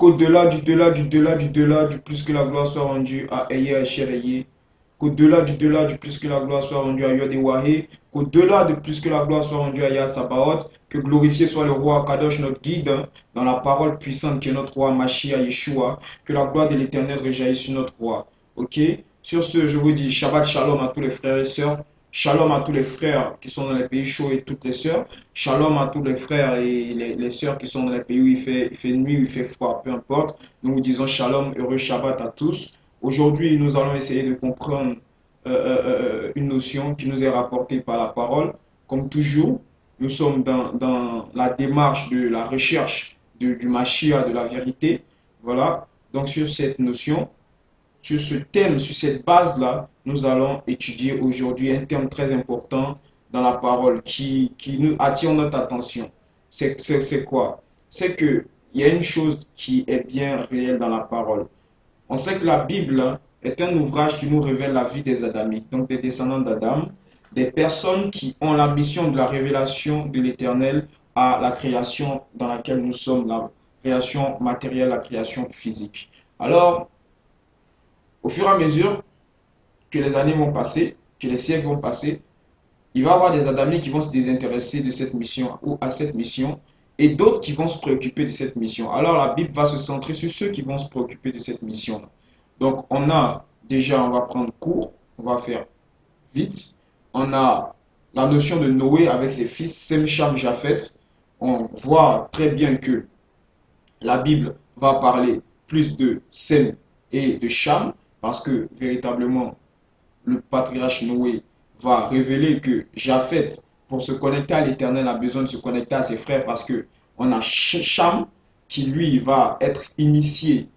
qu'au-delà du plus que la gloire soit rendue à Eye Eye, qu'au-delà du plus que la gloire soit rendue à Yod Ewahe, qu'au-delà de plus que la gloire soit rendue à Yah Sabaoth, que glorifié soit le roi Kadosh, notre guide, dans la parole puissante qui est notre roi Mashiach Yeshua, que la gloire de l'éternel rejaillisse sur notre roi. Ok? Sur ce, je vous dis Shabbat Shalom à tous les frères et sœurs. Shalom à tous les frères qui sont dans les pays chauds et toutes les sœurs. Shalom à tous les frères et les sœurs qui sont dans les pays où il fait nuit, où il fait froid, peu importe. Nous vous disons shalom, heureux Shabbat à tous. Aujourd'hui, nous allons essayer de comprendre une notion qui nous est rapportée par la parole. Comme toujours, nous sommes dans la démarche de la recherche du Mashiach, de la vérité. Voilà. Donc, sur cette notion, sur ce thème, sur cette base-là, nous allons étudier aujourd'hui un thème très important dans la parole qui nous attire notre attention. C'est quoi? C'est qu'il y a une chose qui est bien réelle dans la parole. On sait que la Bible est un ouvrage qui nous révèle la vie des Adamites, donc des descendants d'Adam, des personnes qui ont la mission de la révélation de l'Éternel à la création dans laquelle nous sommes, la création matérielle, la création physique. Alors, au fur et à mesure que les années vont passer, que les siècles vont passer, il va y avoir des Adamites qui vont se désintéresser de cette mission ou à cette mission et d'autres qui vont se préoccuper de cette mission. Alors la Bible va se centrer sur ceux qui vont se préoccuper de cette mission. Donc on a déjà, on va prendre court, on va faire vite. On a la notion de Noé avec ses fils Sem, Cham, Japheth. On voit très bien que la Bible va parler plus de Sem et de Cham parce que véritablement le patriarche Noé va révéler que Japheth, pour se connecter à l'Éternel, a besoin de se connecter à ses frères parce que on a Cham qui lui va être initié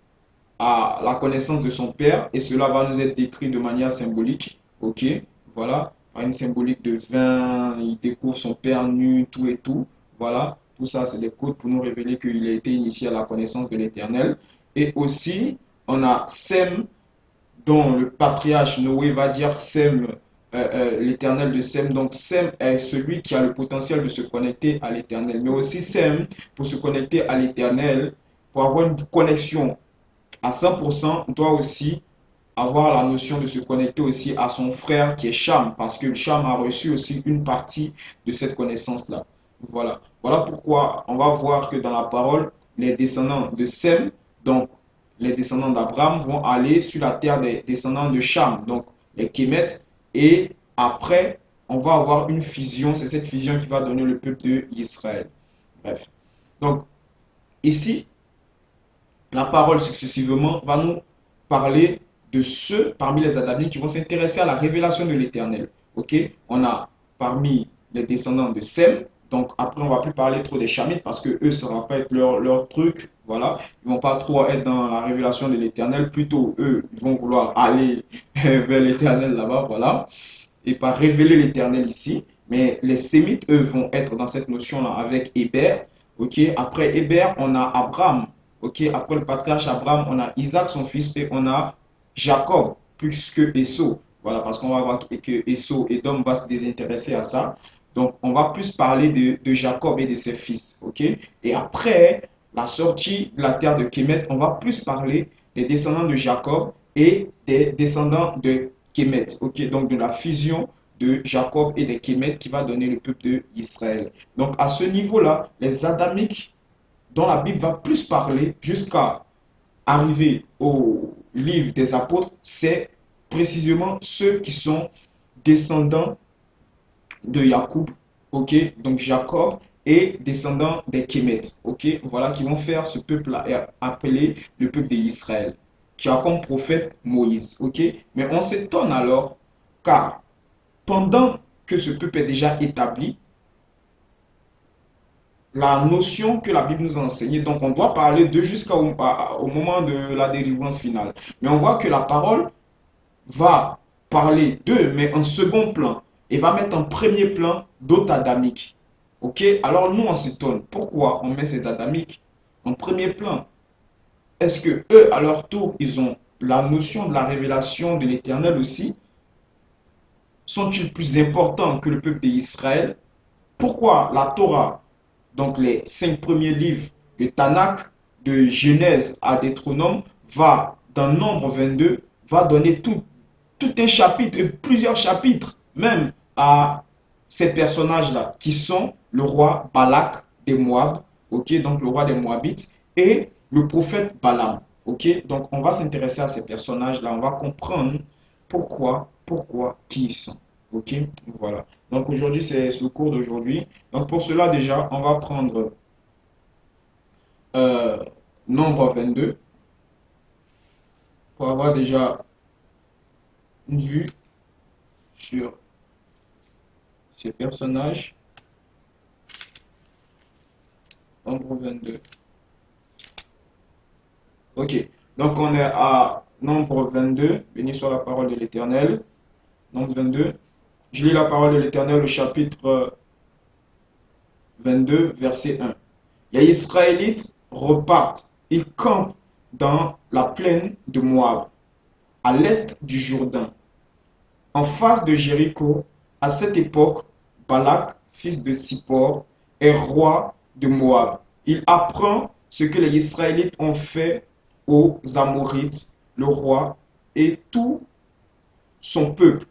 à la connaissance de son père et cela va nous être décrit de manière symbolique. Ok, voilà, par une symbolique de vin, il découvre son père nu, tout et tout. Voilà, tout ça c'est des codes pour nous révéler qu'il a été initié à la connaissance de l'Éternel. Et aussi, on a Sem dont le patriarche Noé va dire Sem, l'éternel de Sem. Donc Sem est celui qui a le potentiel de se connecter à l'éternel. Mais aussi Sem, pour se connecter à l'éternel, pour avoir une connexion à 100%, doit aussi avoir la notion de se connecter aussi à son frère qui est Cham, parce que Cham a reçu aussi une partie de cette connaissance-là. Voilà. Voilà pourquoi on va voir que dans la parole, les descendants de Sem, donc les descendants d'Abraham, vont aller sur la terre des descendants de Cham, donc les Kémètes, et après, on va avoir une fusion, c'est cette fusion qui va donner le peuple d'Israël. Bref. Donc, ici, la parole successivement va nous parler de ceux parmi les Adamites qui vont s'intéresser à la révélation de l'Éternel. Ok? On a parmi les descendants de Sem, donc après on ne va plus parler trop des Chamites parce que eux, ça ne va pas être leur truc, voilà. Ils ne vont pas trop être dans la révélation de l'Éternel, plutôt eux, ils vont vouloir aller vers l'Éternel là-bas, voilà. Et pas révéler l'Éternel ici. Mais les Sémites, eux, vont être dans cette notion-là avec Héber. Ok, après Héber, on a Abraham. Ok, après le patriarche Abraham, on a Isaac, son fils, et on a Jacob, plus que Esau. Voilà, parce qu'on va voir que Esau et Dom va se désintéresser à ça. Donc, on va plus parler de Jacob et de ses fils. Ok, et après la sortie de la terre de Kémet, on va plus parler des descendants de Jacob et des descendants de Kémet. Ok, donc de la fusion de Jacob et des Kémet qui va donner le peuple d'Israël. Donc, à ce niveau-là, les Adamiques dont la Bible va plus parler jusqu'à arriver au livre des apôtres, c'est précisément ceux qui sont descendants de Jacob, ok, donc Jacob, et descendants des Kémètes, ok, voilà, qui vont faire ce peuple-là appelé le peuple d'Israël, qui a comme prophète Moïse, ok, mais on s'étonne alors, car pendant que ce peuple est déjà établi, la notion que la Bible nous a enseignée. Donc, on doit parler d'eux jusqu'au moment de la délivrance finale. Mais on voit que la parole va parler d'eux, mais en second plan, et va mettre en premier plan d'autres adamiques. Ok? Alors, nous, on s'étonne. Pourquoi on met ces adamiques en premier plan? Est-ce que eux, à leur tour, ils ont la notion de la révélation de l'Éternel aussi? Sont-ils plus importants que le peuple d'Israël? Pourquoi la Torah, donc les 5 premiers livres, le Tanakh, de Genèse à Deutéronome va, dans Nombre 22, va donner tout un chapitre, et plusieurs chapitres, même à ces personnages-là, qui sont le roi Balak des Moab, ok, donc le roi des Moabites, et le prophète Balaam, ok. Donc on va s'intéresser à ces personnages-là, on va comprendre pourquoi, qui ils sont, ok. Voilà. Donc aujourd'hui, c'est le cours d'aujourd'hui. Donc pour cela, déjà, on va prendre euh, Nombre 22 pour avoir déjà une vue sur ces personnages. Nombre 22. Ok, donc on est à Nombre 22. Béni soit la parole de l'Éternel. Nombre 22. Je lis la parole de l'Éternel au chapitre 22, verset 1. Les Israélites repartent. Ils campent dans la plaine de Moab, à l'est du Jourdain, en face de Jéricho. À cette époque, Balak, fils de Sippor, est roi de Moab. Il apprend ce que les Israélites ont fait aux Amorites, le roi, et tout son peuple.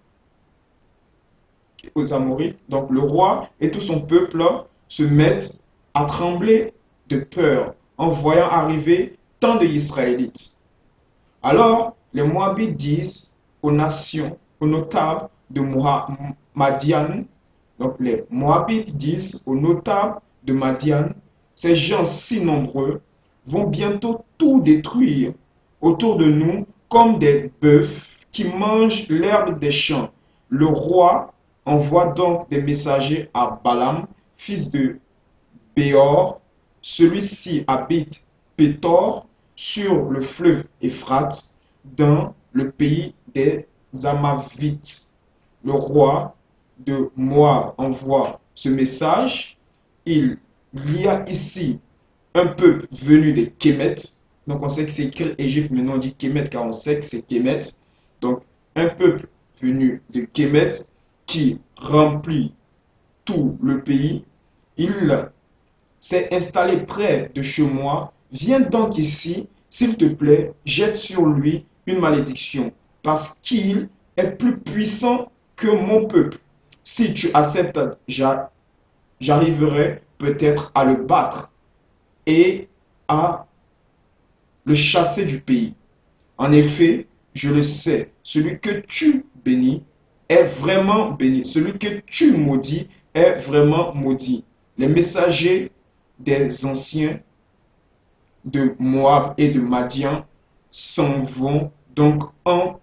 Aux Amorites, donc le roi et tout son peuple se mettent à trembler de peur en voyant arriver tant de Israélites. Alors, les Moabites disent aux nations, aux notables de Madian, donc les Moabites disent aux notables de Madian, ces gens si nombreux vont bientôt tout détruire autour de nous comme des bœufs qui mangent l'herbe des champs. Le roi envoie donc des messagers à Balaam, fils de Béor. Celui-ci habite Pétor sur le fleuve Euphrate, dans le pays des Amavites. Le roi de Moab envoie ce message. Il y a ici un peuple venu de Kémet. Donc on sait que c'est écrit Égypte, mais non on dit Kémet car on sait que c'est Kémet. Donc un peuple venu de Kémet qui remplit tout le pays. Il s'est installé près de chez moi. Viens donc ici, s'il te plaît, jette sur lui une malédiction, parce qu'il est plus puissant que mon peuple. Si tu acceptes, j'arriverai peut-être à le battre et à le chasser du pays. En effet, je le sais, celui que tu bénis est vraiment béni. Celui que tu maudis est vraiment maudit. Les messagers des anciens de Moab et de Madian s'en vont donc en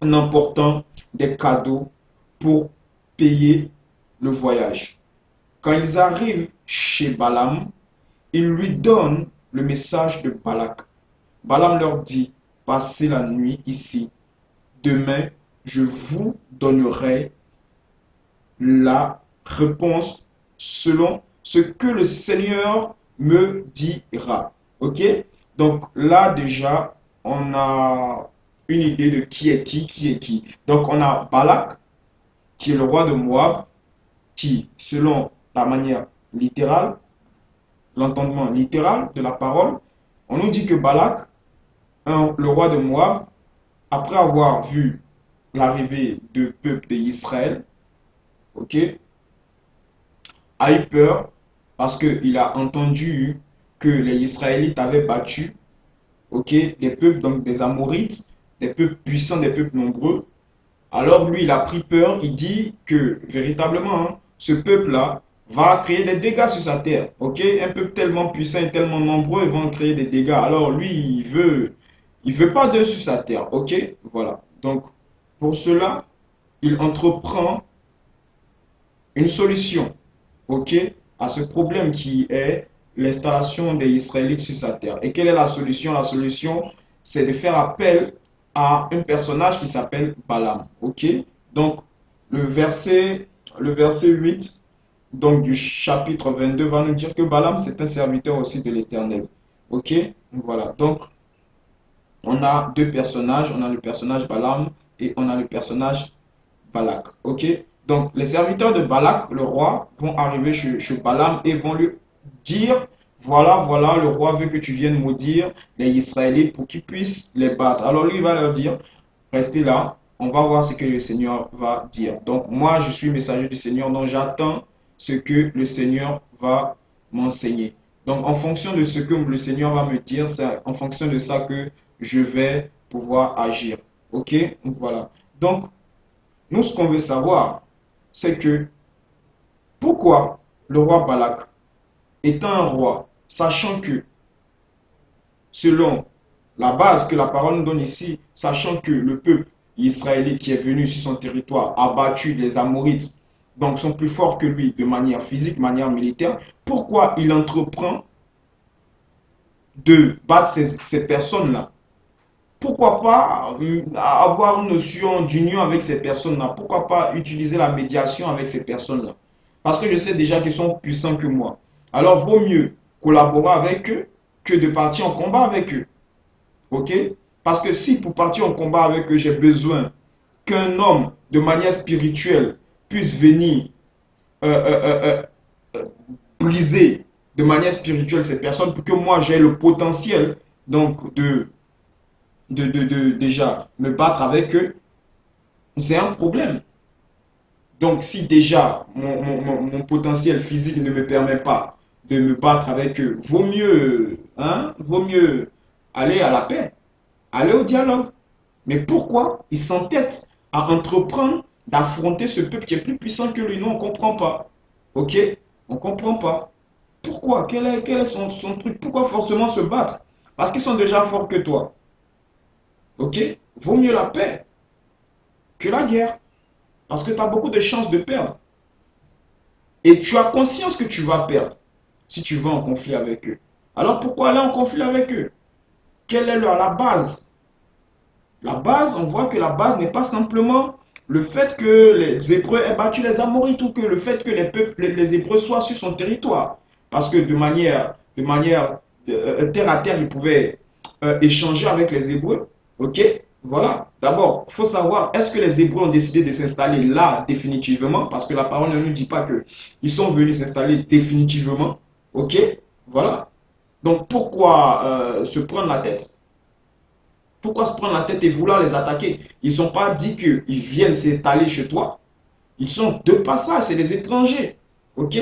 emportant des cadeaux pour payer le voyage. Quand ils arrivent chez Balaam, ils lui donnent le message de Balak. Balaam leur dit, passez la nuit ici. Demain, je vous donnerai la réponse selon ce que le Seigneur me dira. Ok? Donc là déjà, on a une idée de qui est qui. Donc on a Balak, qui est le roi de Moab, qui, selon la manière littérale, l'entendement littéral de la parole, on nous dit que Balak, le roi de Moab, après avoir vu l'arrivée du peuple d'Israël, ok, a eu peur parce qu'il a entendu que les Israélites avaient battu, ok, des peuples, donc des Amorites, des peuples puissants, des peuples nombreux. Alors lui, il a pris peur, il dit que véritablement, hein, ce peuple-là va créer des dégâts sur sa terre, ok. Un peuple tellement puissant et tellement nombreux, ils vont créer des dégâts. Alors lui, il veut pas d'eux sur sa terre, ok. Voilà. Donc, pour cela, il entreprend une solution, ok, à ce problème qui est l'installation des Israélites sur sa terre. Et quelle est la solution? La solution, c'est de faire appel à un personnage qui s'appelle Balaam, ok. Donc, le verset 8 donc, du chapitre 22 va nous dire que Balaam, c'est un serviteur aussi de l'Éternel, ok. Voilà, donc, on a deux personnages, on a le personnage Balaam et on a le personnage Balak. Ok? Donc, les serviteurs de Balak, le roi, vont arriver chez Balaam et vont lui dire, voilà, le roi veut que tu viennes maudire les Israélites pour qu'ils puissent les battre. Alors lui, il va leur dire, restez là, on va voir ce que le Seigneur va dire. Donc moi, je suis messager du Seigneur, donc j'attends ce que le Seigneur va m'enseigner. Donc en fonction de ce que le Seigneur va me dire, c'est en fonction de ça que je vais pouvoir agir. Ok? Voilà. Donc, nous, ce qu'on veut savoir, c'est que pourquoi le roi Balak, étant un roi, sachant que, selon la base que la parole nous donne ici, sachant que le peuple israélite qui est venu sur son territoire a battu les Amorites, donc sont plus forts que lui de manière physique, de manière militaire, pourquoi il entreprend de battre ces personnes-là? Pourquoi pas avoir une notion d'union avec ces personnes-là? Pourquoi pas utiliser la médiation avec ces personnes-là? Parce que je sais déjà qu'ils sont puissants que moi. Alors, vaut mieux collaborer avec eux que de partir en combat avec eux. OK? Parce que si pour partir en combat avec eux, j'ai besoin qu'un homme de manière spirituelle puisse venir euh, euh, euh, euh, briser de manière spirituelle ces personnes pour que moi j'ai le potentiel donc déjà me battre avec eux, c'est un problème. Donc si déjà mon potentiel physique ne me permet pas de me battre avec eux, vaut mieux aller à la paix, aller au dialogue. Mais pourquoi il s'entête à entreprendre d'affronter ce peuple qui est plus puissant que lui? Nous, on ne comprend pas. Ok? On ne comprend pas. Pourquoi? Quel est son truc? Pourquoi forcément se battre? Parce qu'ils sont déjà forts que toi. Ok? Vaut mieux la paix que la guerre. Parce que tu as beaucoup de chances de perdre. Et tu as conscience que tu vas perdre si tu vas en conflit avec eux. Alors pourquoi aller en conflit avec eux? Quelle est la base? La base, on voit que la base n'est pas simplement le fait que les Hébreux aient battu les Amorites ou que le fait que les Hébreux soient sur son territoire. Parce que de manière terre à terre, ils pouvaient échanger avec les Hébreux. Ok? Voilà. D'abord, il faut savoir, est-ce que les Hébreux ont décidé de s'installer là définitivement? Parce que la parole ne nous dit pas qu'ils sont venus s'installer définitivement. Ok? Voilà. Donc pourquoi se prendre la tête? Pourquoi se prendre la tête et vouloir les attaquer? Ils ne sont pas dit qu'ils viennent s'étaler chez toi. Ils sont de passage, c'est des étrangers. Ok?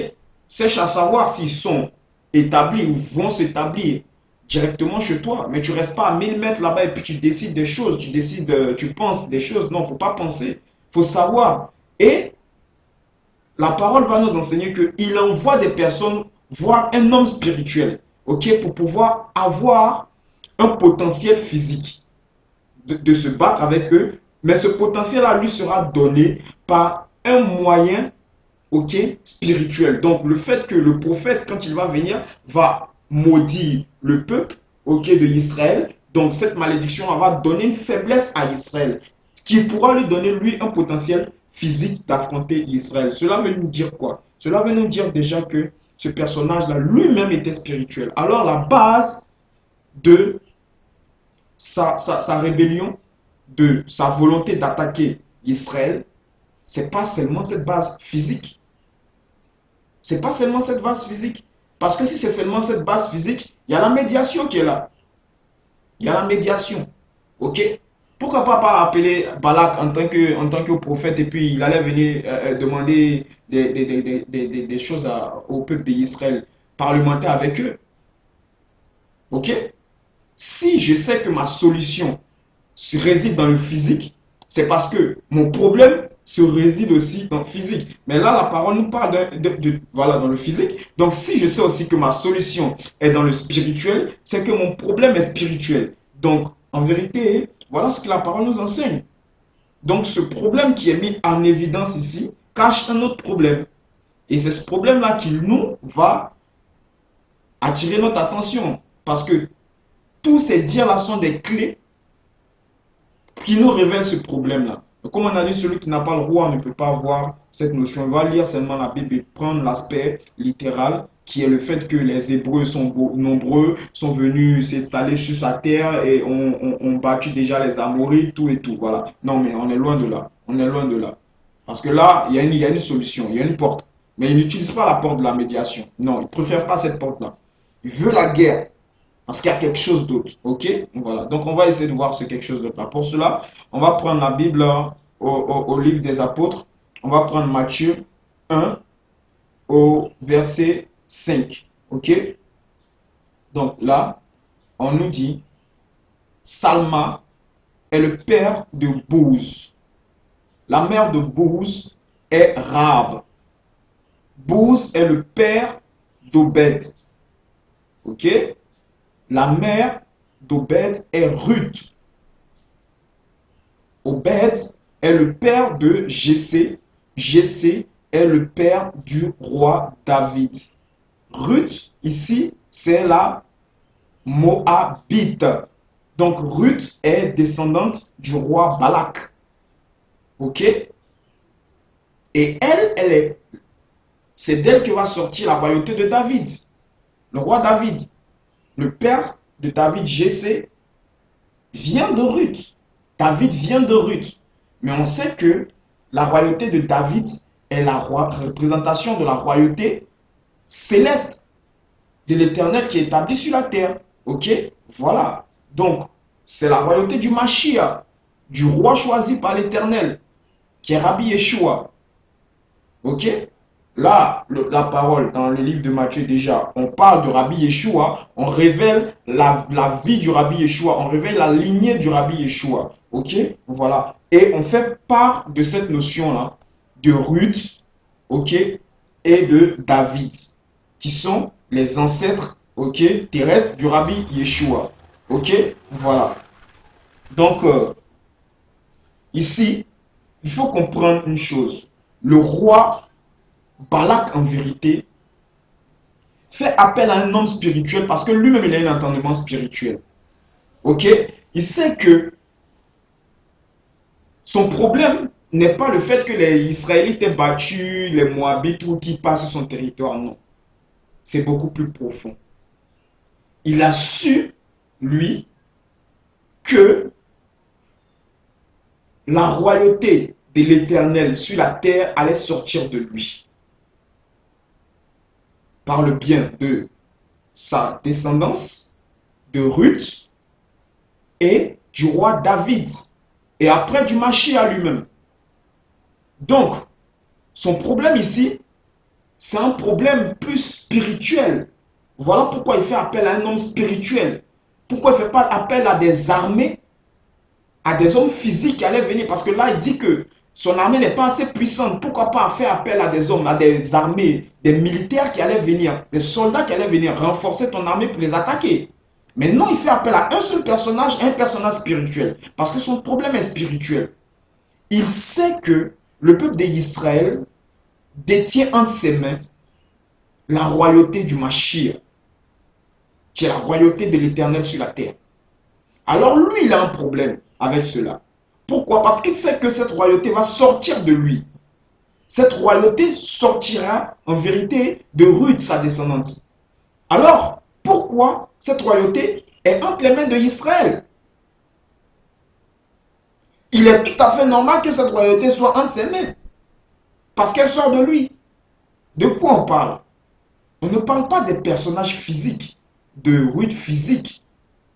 Sèche à savoir s'ils sont établis ou vont s'établir directement chez toi. Mais tu ne restes pas à 1000 mètres là-bas et puis tu décides des choses, tu penses des choses. Non, il ne faut pas penser. Il faut savoir. Et la parole va nous enseigner qu'il envoie des personnes voir un homme spirituel. Ok? Pour pouvoir avoir un potentiel physique de se battre avec eux, mais ce potentiel-là lui sera donné par un moyen, ok, spirituel. Donc le fait que le prophète, quand il va venir, va maudire le peuple, ok, de Israël, donc cette malédiction va donner une faiblesse à Israël, qui pourra lui donner lui un potentiel physique d'affronter Israël. Cela veut nous dire quoi? Cela veut nous dire déjà que ce personnage-là lui-même était spirituel. Alors la base de sa rébellion, de sa volonté d'attaquer Israël, c'est pas seulement cette base physique. C'est pas seulement cette base physique. Parce que si c'est seulement cette base physique, il y a la médiation qui est là. Il y a la médiation. Ok? Pourquoi pas appeler Balak en tant que prophète et puis il allait venir demander des choses au peuple d'Israël, parlementer avec eux. Ok? Si je sais que ma solution réside dans le physique, c'est parce que mon problème se réside aussi dans le physique. Mais là, la parole nous parle voilà, dans le physique. Donc, si je sais aussi que ma solution est dans le spirituel, c'est que mon problème est spirituel. Donc, en vérité, voilà ce que la parole nous enseigne. Donc, ce problème qui est mis en évidence ici cache un autre problème. Et c'est ce problème-là qui nous va attirer notre attention. Parce que tous ces dires-là sont des clés qui nous révèle ce problème-là. Comme on a dit, celui qui n'a pas le roi ne peut pas avoir cette notion. On va lire seulement la Bible et prendre l'aspect littéral, qui est le fait que les Hébreux sont nombreux, sont venus s'installer sur sa terre et ont battu déjà les Amorites, tout et tout. Voilà. Non, mais on est loin de là. On est loin de là. Parce que là, il y a une solution, il y a une porte. Mais ils n'utilisent pas la porte de la médiation. Non, ils ne préfèrent pas cette porte-là. Il veut la guerre. Parce qu'il y a quelque chose d'autre. Ok? Voilà. Donc, on va essayer de voir ce quelque chose d'autre là. Pour cela, on va prendre la Bible au livre des apôtres. On va prendre Matthieu 1 au verset 5. Ok? Donc là, on nous dit, Salma est le père de Bouz. La mère de Bouz est Rahab. Bouz est le père d'Obed. Ok? La mère d'Obed est Ruth. Obed est le père de Jessé. Jessé est le père du roi David. Ruth, ici, c'est la Moabite. Donc, Ruth est descendante du roi Balak. Ok? Et c'est d'elle que va sortir la royauté de David. Le roi David, le père de David, Jessé, vient de Ruth. David vient de Ruth. Mais on sait que la royauté de David est la représentation de la royauté céleste de l'Éternel qui est établie sur la terre. Ok? Voilà. Donc, c'est la royauté du Mashiach, du roi choisi par l'Éternel, qui est Rabbi Yeshua. Ok? Là, la parole dans le livre de Matthieu déjà, on parle de Rabbi Yeshua, on révèle la vie du Rabbi Yeshua, on révèle la lignée du Rabbi Yeshua. Ok? Voilà. Et on fait part de cette notion-là, de Ruth, ok, et de David, qui sont les ancêtres, ok, terrestres du Rabbi Yeshua. Ok? Voilà. Donc, ici, il faut comprendre une chose. Le roi Balak, en vérité, fait appel à un homme spirituel parce que lui-même, il a un entendement spirituel. Ok? Il sait que son problème n'est pas le fait que les Israélites aient battu les Moabites ou qu'ils passent sur son territoire. Non. C'est beaucoup plus profond. Il a su, lui, que la royauté de l'Éternel sur la terre allait sortir de lui par le bien de sa descendance, de Ruth et du roi David. Et après du Mashiach lui-même. Donc, son problème ici, c'est un problème plus spirituel. Voilà pourquoi il fait appel à un homme spirituel. Pourquoi il ne fait pas appel à des armées, à des hommes physiques qui allaient venir. Parce que là, il dit que son armée n'est pas assez puissante. Pourquoi pas faire appel à des hommes, à des armées, des militaires qui allaient venir, des soldats qui allaient venir renforcer ton armée pour les attaquer. Mais non, il fait appel à un seul personnage, un personnage spirituel. Parce que son problème est spirituel. Il sait que le peuple d'Israël détient entre ses mains la royauté du Mashiach, qui est la royauté de l'Éternel sur la terre. Alors lui, il a un problème avec cela. Pourquoi? Parce qu'il sait que cette royauté va sortir de lui. Cette royauté sortira en vérité de Ruth, sa descendante. Alors, pourquoi cette royauté est entre les mains d'Israël? Il est tout à fait normal que cette royauté soit entre ses mains. Parce qu'elle sort de lui. De quoi on parle? On ne parle pas des personnages physiques, de Ruth physique,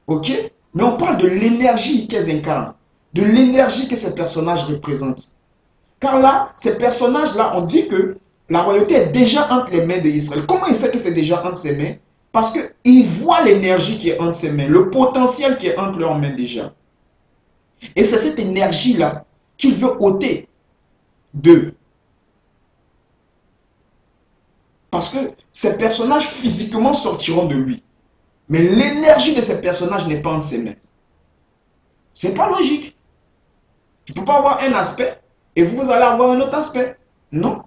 ok? Mais on parle de l'énergie qu'elles incarnent, de l'énergie que ces personnages représentent. Car là, ces personnages-là, on dit que la royauté est déjà entre les mains d'Israël. Comment il sait que c'est déjà entre ses mains? Parce qu'il voit l'énergie qui est entre ses mains, le potentiel qui est entre leurs mains déjà. Et c'est cette énergie-là qu'il veut ôter d'eux. Parce que ces personnages physiquement sortiront de lui. Mais l'énergie de ces personnages n'est pas en ses mains. C'est pas logique. Tu ne peux pas avoir un aspect et vous allez avoir un autre aspect. Non.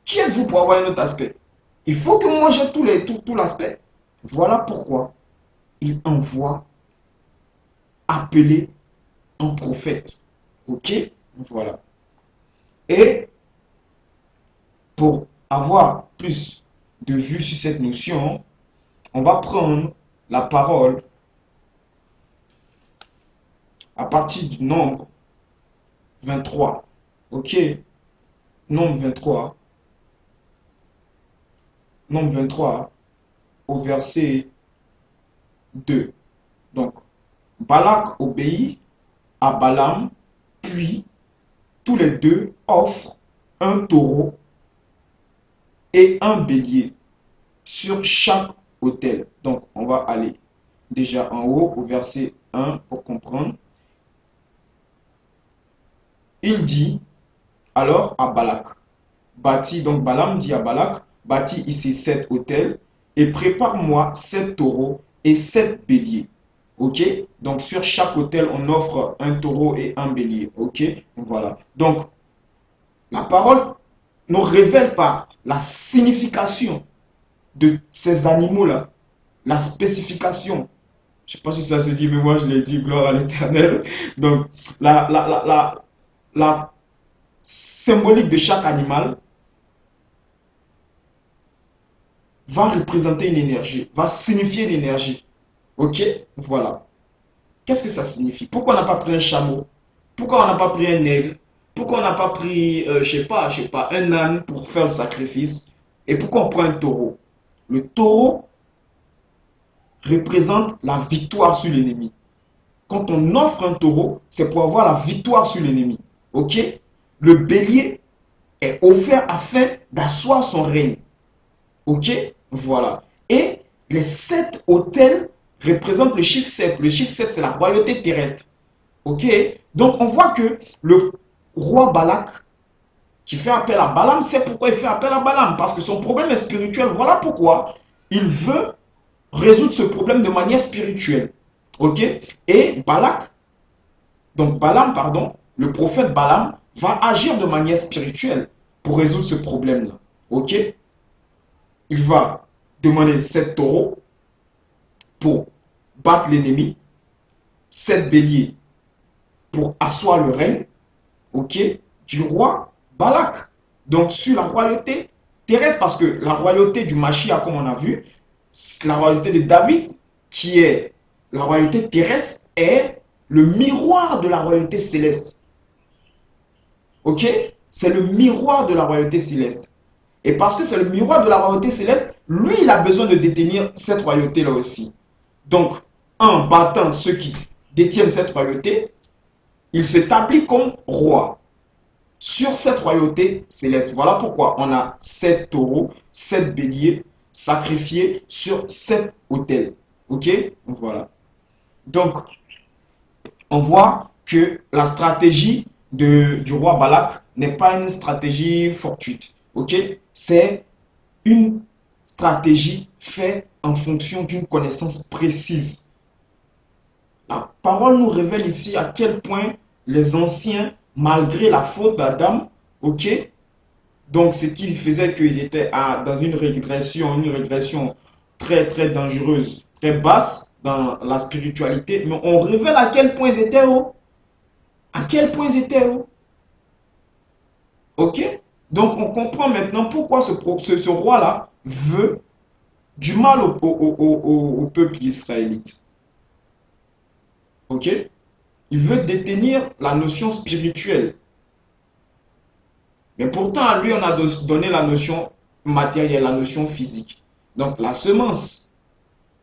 Qui êtes-vous pour avoir un autre aspect? Il faut que moi j'ai tout l'aspect. Voilà pourquoi il envoie appeler un prophète. Ok? Voilà. Et pour avoir plus de vues sur cette notion, on va prendre la parole à partir du nombre 23. Ok? Nombre 23. Nombre 23. au verset 2. Donc, Balak obéit à Balaam, puis tous les deux offrent un taureau et un bélier sur chaque autel. Donc, on va aller déjà en haut au verset 1 pour comprendre. Il dit alors à Balak, bâtis, donc Balaam dit à Balak, bâtis ici 7 autels et prépare-moi 7 taureaux et 7 béliers. Ok? Donc sur chaque autel, on offre un taureau et un bélier. Ok? Voilà. Donc, la parole nous révèle pas la signification de ces animaux-là, la spécification. Je ne sais pas si ça se dit, mais moi je l'ai dit, gloire à l'Éternel. Donc, la symbolique de chaque animal va représenter une énergie, va signifier une énergie. Ok? Voilà. Qu'est-ce que ça signifie? Pourquoi on n'a pas pris un chameau? Pourquoi on n'a pas pris un aigle? Pourquoi on n'a pas pris, je sais pas, un âne pour faire le sacrifice? Et pourquoi on prend un taureau? Le taureau représente la victoire sur l'ennemi. Quand on offre un taureau, c'est pour avoir la victoire sur l'ennemi. Ok? Le bélier est offert afin d'asseoir son règne. Ok? Voilà. Et les 7 autels représentent le chiffre 7. Le chiffre 7, c'est la royauté terrestre. Ok? Donc, on voit que le roi Balak, qui fait appel à Balaam, c'est pourquoi il fait appel à Balaam. Parce que son problème est spirituel. Voilà pourquoi il veut résoudre ce problème de manière spirituelle. Ok? Et Balak, donc Balaam, pardon, le prophète Balaam va agir de manière spirituelle pour résoudre ce problème-là. Ok? Il va demander 7 taureaux pour battre l'ennemi, 7 béliers pour asseoir le règne, ok, du roi Balak. Donc sur la royauté terrestre, parce que la royauté du Mashiach, comme on a vu, la royauté de David, qui est la royauté terrestre, est le miroir de la royauté céleste. Ok? C'est le miroir de la royauté céleste. Et parce que c'est le miroir de la royauté céleste, lui, il a besoin de détenir cette royauté-là aussi. Donc, en battant ceux qui détiennent cette royauté, il s'établit comme roi sur cette royauté céleste. Voilà pourquoi on a 7 taureaux, 7 béliers sacrifiés sur 7 autels. Ok? Voilà. Donc, on voit que la stratégie du roi Balak n'est pas une stratégie fortuite. Ok? C'est une stratégie faite en fonction d'une connaissance précise. La parole nous révèle ici à quel point les anciens, malgré la faute d'Adam, ok, donc ce qui faisait qu'ils étaient dans une régression très très dangereuse, très basse dans la spiritualité, mais on révèle à quel point ils étaient hauts. À quel point ils étaient hauts. Ok? Donc on comprend maintenant pourquoi ce roi-là veut du mal au peuple israélite. Ok? Il veut détenir la notion spirituelle. Mais pourtant, à lui, on a donné la notion matérielle, la notion physique. Donc, la semence.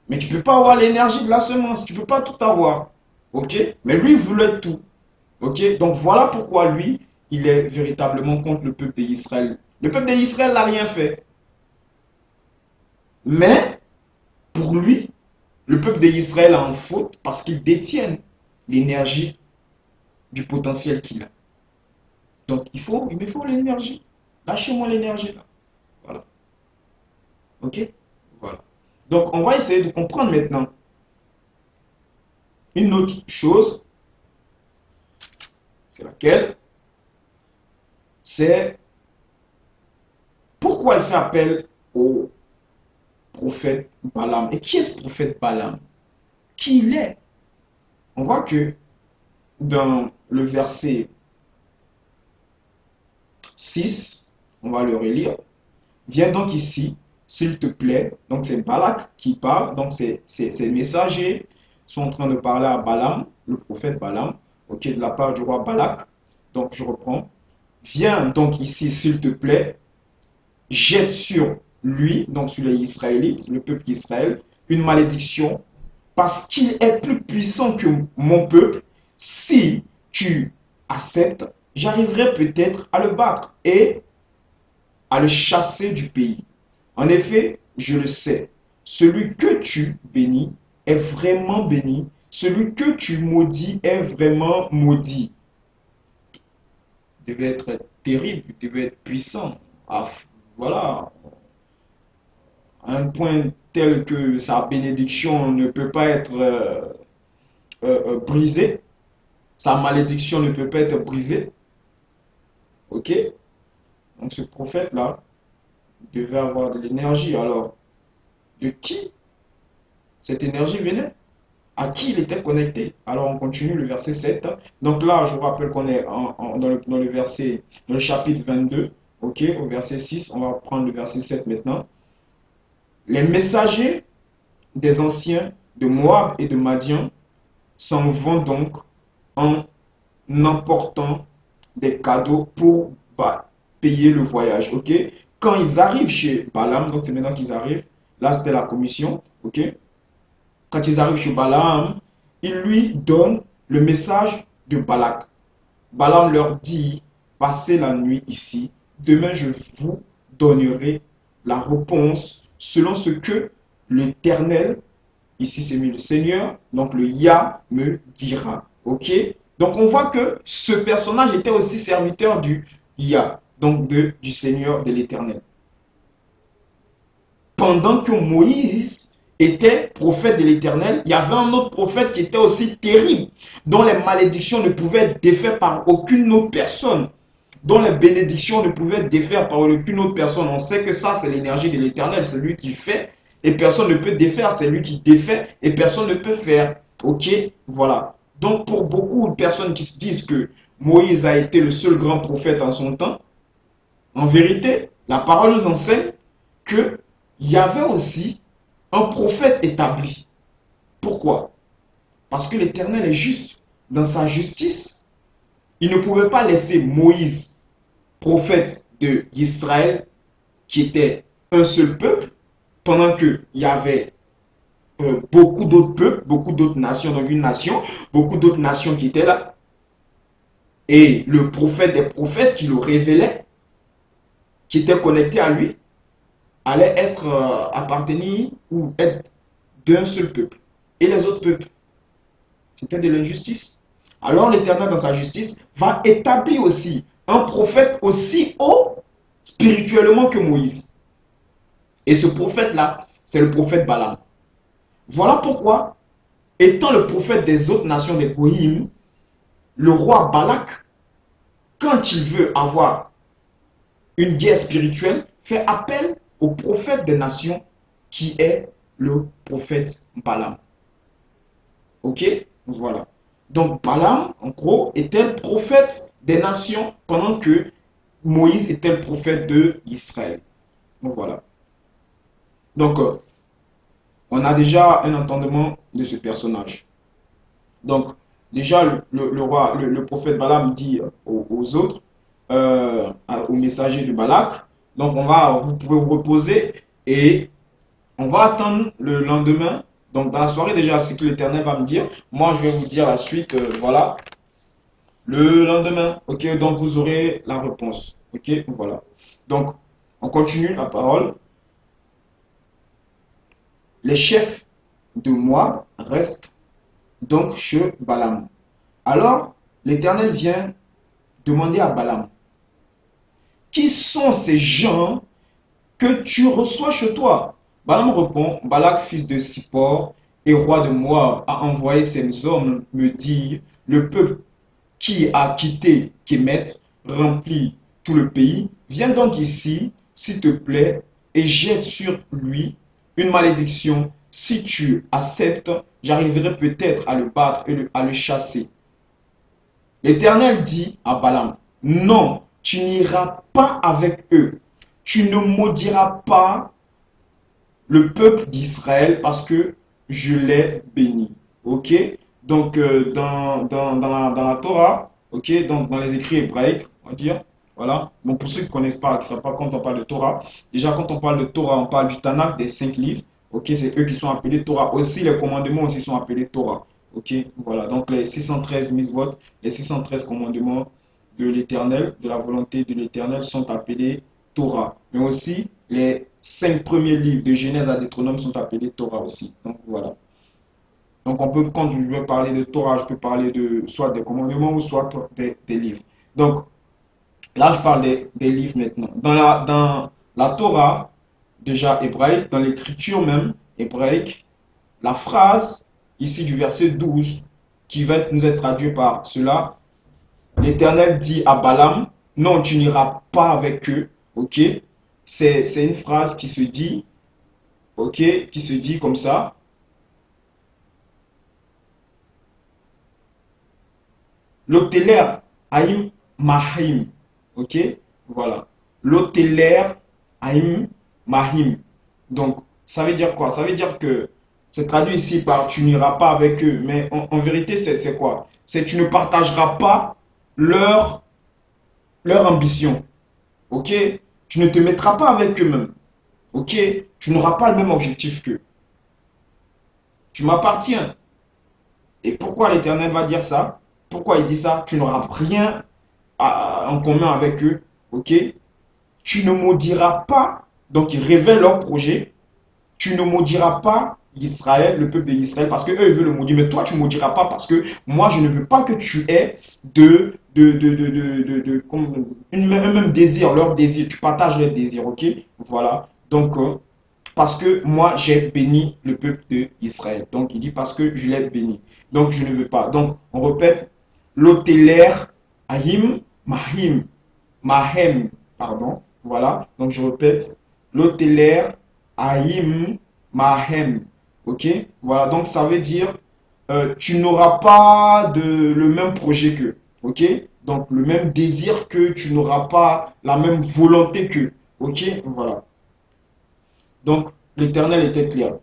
Mais tu ne peux pas avoir l'énergie de la semence. Tu ne peux pas tout avoir. Ok? Mais lui, il voulait tout. Ok? Donc, voilà pourquoi lui, il est véritablement contre le peuple d'Israël. Le peuple d'Israël n'a rien fait. Mais, pour lui, le peuple d'Israël a en faute parce qu'il détient l'énergie du potentiel qu'il a. Donc, il me faut l'énergie. Lâchez-moi l'énergie là. Voilà. Ok? Voilà. Donc, on va essayer de comprendre maintenant une autre chose. C'est laquelle? C'est pourquoi il fait appel au prophète Balaam. Et qui est ce prophète Balaam? Qui il est? On voit que dans le verset 6, on va le relire. Viens donc ici, s'il te plaît. Donc c'est Balak qui parle. Donc ces messagers sont en train de parler à Balaam, le prophète Balaam, ok, de la part du roi Balak. Donc je reprends. Viens donc ici, s'il te plaît. Jette sur lui, donc sur les Israélites, le peuple d'Israël, une malédiction parce qu'il est plus puissant que mon peuple. Si tu acceptes, j'arriverai peut-être à le battre et à le chasser du pays. En effet, je le sais, celui que tu bénis est vraiment béni, celui que tu maudis est vraiment maudit. Il devait être terrible, il devait être puissant. Ah, voilà, à un point tel que sa bénédiction ne peut pas être brisée, sa malédiction ne peut pas être brisée. Ok? Donc ce prophète-là devait avoir de l'énergie. Alors, de qui cette énergie venait? À qui il était connecté? Alors on continue le verset 7. Donc là, je vous rappelle qu'on est dans le verset, dans le chapitre 22. Ok? Au verset 6, on va prendre le verset 7 maintenant. Les messagers des anciens de Moab et de Madian s'en vont donc en emportant des cadeaux pour payer le voyage. Ok? Quand ils arrivent chez Balaam, donc c'est maintenant qu'ils arrivent, là c'était la commission. Ok? Quand ils arrivent chez Balaam, ils lui donnent le message de Balak. Balaam leur dit, passez la nuit ici, demain je vous donnerai la réponse selon ce que l'Éternel, ici c'est mis le Seigneur, donc le Yah me dira. Ok? Donc on voit que ce personnage était aussi serviteur du Yah, donc du Seigneur, de l'Éternel. Pendant que Moïse était prophète de l'Éternel, il y avait un autre prophète qui était aussi terrible, dont les malédictions ne pouvaient être défaites par aucune autre personne, dont les bénédictions ne pouvaient être défaites par aucune autre personne. On sait que ça, c'est l'énergie de l'Éternel, c'est lui qui fait et personne ne peut défaire, c'est lui qui défait et personne ne peut faire. Ok, voilà. Donc pour beaucoup de personnes qui se disent que Moïse a été le seul grand prophète en son temps, en vérité, la parole nous enseigne que il y avait aussi un prophète établi. Pourquoi? Parce que l'Éternel est juste. Dans sa justice, il ne pouvait pas laisser Moïse, prophète d'Israël, qui était un seul peuple, pendant qu'il y avait beaucoup d'autres peuples, beaucoup d'autres nations, donc une nation, beaucoup d'autres nations qui étaient là. Et le prophète des prophètes qui le révélait, qui était connecté à lui, allait être appartenir ou être d'un seul peuple. Et les autres peuples, c'était de l'injustice. Alors l'Éternel, dans sa justice, va établir aussi un prophète aussi haut spirituellement que Moïse. Et ce prophète-là, c'est le prophète Balaam. Voilà pourquoi, étant le prophète des autres nations des Goïm, le roi Balak, quand il veut avoir une guerre spirituelle, fait appel au prophète des nations qui est le prophète Balaam. Ok? Voilà. Donc Balaam, en gros, était le prophète des nations pendant que Moïse était le prophète de Israël. Donc voilà. Donc, on a déjà un entendement de ce personnage. Donc, déjà, le roi, le prophète Balaam dit aux autres, aux messagers de Balak, donc vous pouvez vous reposer et on va attendre le lendemain. Donc, dans la soirée, déjà, c'est que l'Éternel va me dire. Moi, je vais vous dire la suite. Voilà. Le lendemain. Ok, donc vous aurez la réponse. Ok, voilà. Donc, on continue la parole. Les chefs de Moab restent donc chez Balaam. Alors, l'Éternel vient demander à Balaam, qui sont ces gens que tu reçois chez toi? Balaam répond, Balak, fils de Sippor et roi de Moab, a envoyé ses hommes me dire, le peuple qui a quitté Kémet remplit tout le pays. Viens donc ici, s'il te plaît, et jette sur lui une malédiction. Si tu acceptes, j'arriverai peut-être à le battre et à le chasser. L'Éternel dit à Balaam, non, tu n'iras pas avec eux. Tu ne maudiras pas le peuple d'Israël parce que je l'ai béni. Ok? Donc, dans la Torah, ok, donc dans les écrits hébraïques, on va dire, Voilà. Donc pour ceux qui ne connaissent pas, qui ne savent pas quand on parle de Torah, déjà quand on parle de Torah, on parle du Tanakh, des 5 livres. Ok, c'est eux qui sont appelés Torah. Aussi, les commandements aussi sont appelés Torah. Ok, voilà. Donc les 613 mitzvot, les 613 commandements de l'Éternel, de la volonté de l'Éternel sont appelés Torah. Mais aussi, les 5 premiers livres de Genèse à Deutéronome sont appelés Torah aussi. Donc voilà. Donc on peut, quand je veux parler de Torah, je peux parler de soit des commandements ou soit des livres. Donc là, je parle des livres maintenant. Dans la Torah, déjà hébraïque, dans l'écriture même hébraïque, la phrase ici du verset 12 qui va nous être traduit par cela, l'Éternel dit à Balaam, non, tu n'iras pas avec eux, ok? C'est une phrase qui se dit, ok? Qui se dit comme ça, l'hôtelaire Haïm Mahim. Ok? Voilà. L'hôtelaire Haïm Mahim. Donc, ça veut dire quoi? Ça veut dire que c'est traduit ici par tu n'iras pas avec eux. Mais en vérité, c'est quoi? C'est tu ne partageras pas leur, leur ambition. Ok? Tu ne te mettras pas avec eux-mêmes. Ok? Tu n'auras pas le même objectif qu'eux. Tu m'appartiens. Et pourquoi l'Éternel va dire ça? Pourquoi il dit ça? Tu n'auras rien en commun avec eux, ok? Tu ne maudiras pas, donc ils révèlent leur projet, tu ne maudiras pas Israël, le peuple d'Israël, parce que eux ils veulent le maudire, mais toi tu ne maudiras pas parce que moi je ne veux pas que tu aies un même désir, leur désir, tu partages leur désir, ok? Voilà, donc parce que moi j'ai béni le peuple d'Israël. Donc il dit parce que je l'ai béni. Donc je ne veux pas. Donc on répète, l'hôtelaire Ahim Mahim. Mahem, pardon. Voilà. Donc je répète, l'hôtelaire Ahim Mahem. Ok. Voilà. Donc ça veut dire tu n'auras pas le même projet qu'eux. Ok. Donc le même désir que tu n'auras pas la même volonté qu'eux. Ok. Voilà. Donc, l'Éternel était clair.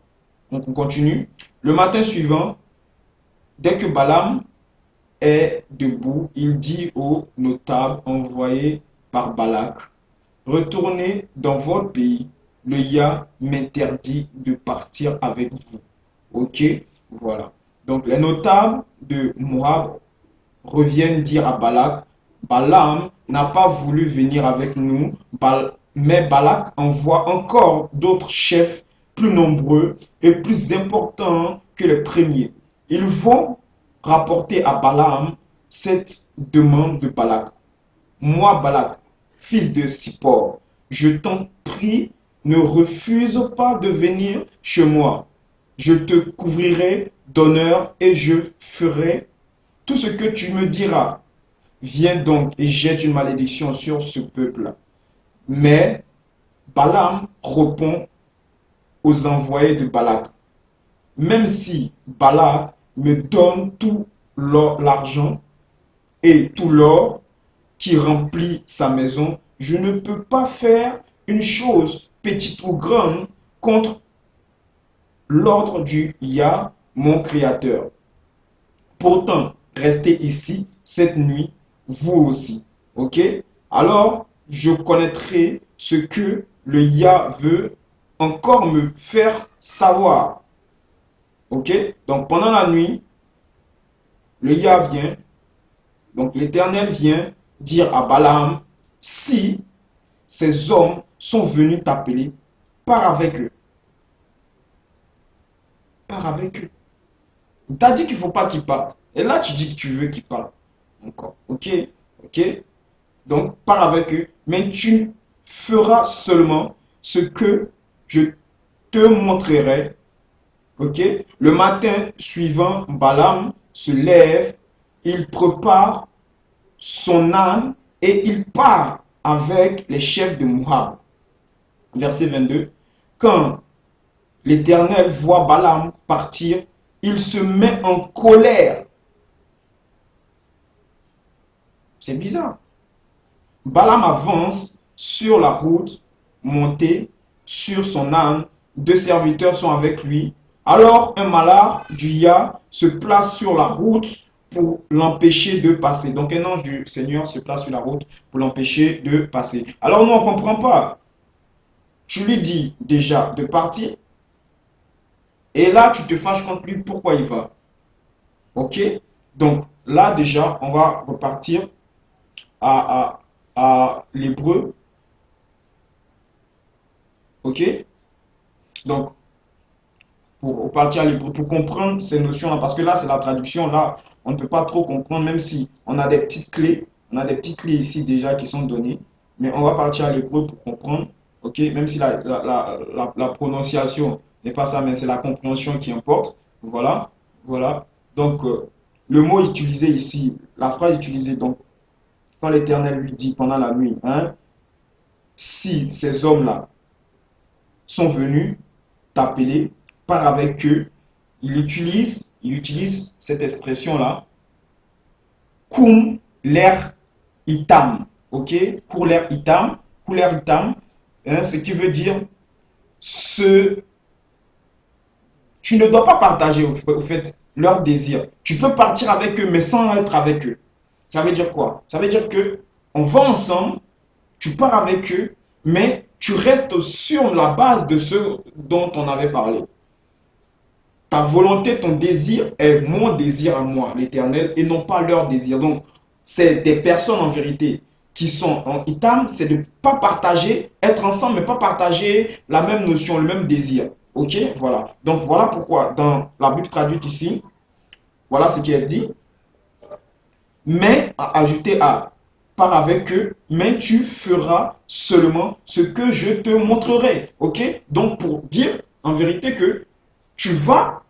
Donc, on continue. Le matin suivant, dès que Balaam est debout, il dit aux notables envoyés par Balak, retournez dans votre pays, le Yah m'interdit de partir avec vous. Ok, voilà. Donc, les notables de Moab reviennent dire à Balak, Balaam n'a pas voulu venir avec nous, mais Balak envoie encore d'autres chefs plus nombreux et plus importants que les premiers. Ils vont rapporter à Balaam cette demande de Balak. Moi, Balak, fils de Sippor, je t'en prie, ne refuse pas de venir chez moi. Je te couvrirai d'honneur et je ferai tout ce que tu me diras. Viens donc et jette une malédiction sur ce peuple. Mais Balaam répond aux envoyés de Balak. Même si Balak me donne tout l'argent et tout l'or qui remplit sa maison, je ne peux pas faire une chose, petite ou grande, contre l'ordre du Yah, mon Créateur. Pourtant, restez ici cette nuit, vous aussi. Ok? Alors, je connaîtrai ce que le Yah veut encore me faire savoir. Ok? Donc, pendant la nuit, le Yah vient, donc l'Éternel vient dire à Balaam, si ces hommes sont venus t'appeler, pars avec eux. Pars avec eux. Tu as dit qu'il ne faut pas qu'ils partent. Et là, tu dis que tu veux qu'ils partent. Encore. Ok? Ok? Donc, pars avec eux, mais tu feras seulement ce que je te montrerai. Ok? Le matin suivant, Balaam se lève, il prépare son âne et il part avec les chefs de Moab. Verset 22. Quand l'Éternel voit Balaam partir, il se met en colère. C'est bizarre. Balaam avance sur la route, monté sur son âne. 2 serviteurs sont avec lui. Alors un malard du Yah se place sur la route pour l'empêcher de passer. Donc un ange du Seigneur se place sur la route pour l'empêcher de passer. Alors nous, on ne comprend pas. Tu lui dis déjà de partir, et là, tu te fâches contre lui, pourquoi il va? Ok? Donc là, déjà, on va repartir à l'hébreu. Ok? Donc, pour repartir à l'hébreu, pour comprendre ces notions-là, parce que là, c'est la traduction, là, on ne peut pas trop comprendre, même si on a des petites clés, on a des petites clés ici déjà qui sont données, mais on va partir à l'hébreu pour comprendre, ok? Même si la prononciation n'est pas ça, mais c'est la compréhension qui importe, voilà, voilà. Donc, le mot utilisé ici, la phrase utilisée, donc, quand l'Éternel lui dit pendant la nuit, hein, si ces hommes-là sont venus t'appeler, pars avec eux, il utilise cette expression-là, kum l'air itam, ok? Pour l'air itam, hein, ce qui veut dire ce, tu ne dois pas partager au fait leur désir. Tu peux partir avec eux, mais sans être avec eux. Ça veut dire quoi? Ça veut dire que on va ensemble, tu pars avec eux, mais tu restes sur la base de ce dont on avait parlé. Ta volonté, ton désir est mon désir à moi, l'Éternel, et non pas leur désir. Donc, c'est des personnes en vérité qui sont en itam, c'est de ne pas partager, être ensemble, mais pas partager la même notion, le même désir. Ok? Voilà. Donc, voilà pourquoi dans la Bible traduite ici, voilà ce qui est dit. Mais, ajouter à, pars avec eux, mais tu feras seulement ce que je te montrerai. Ok? Donc, pour dire en vérité que tu vas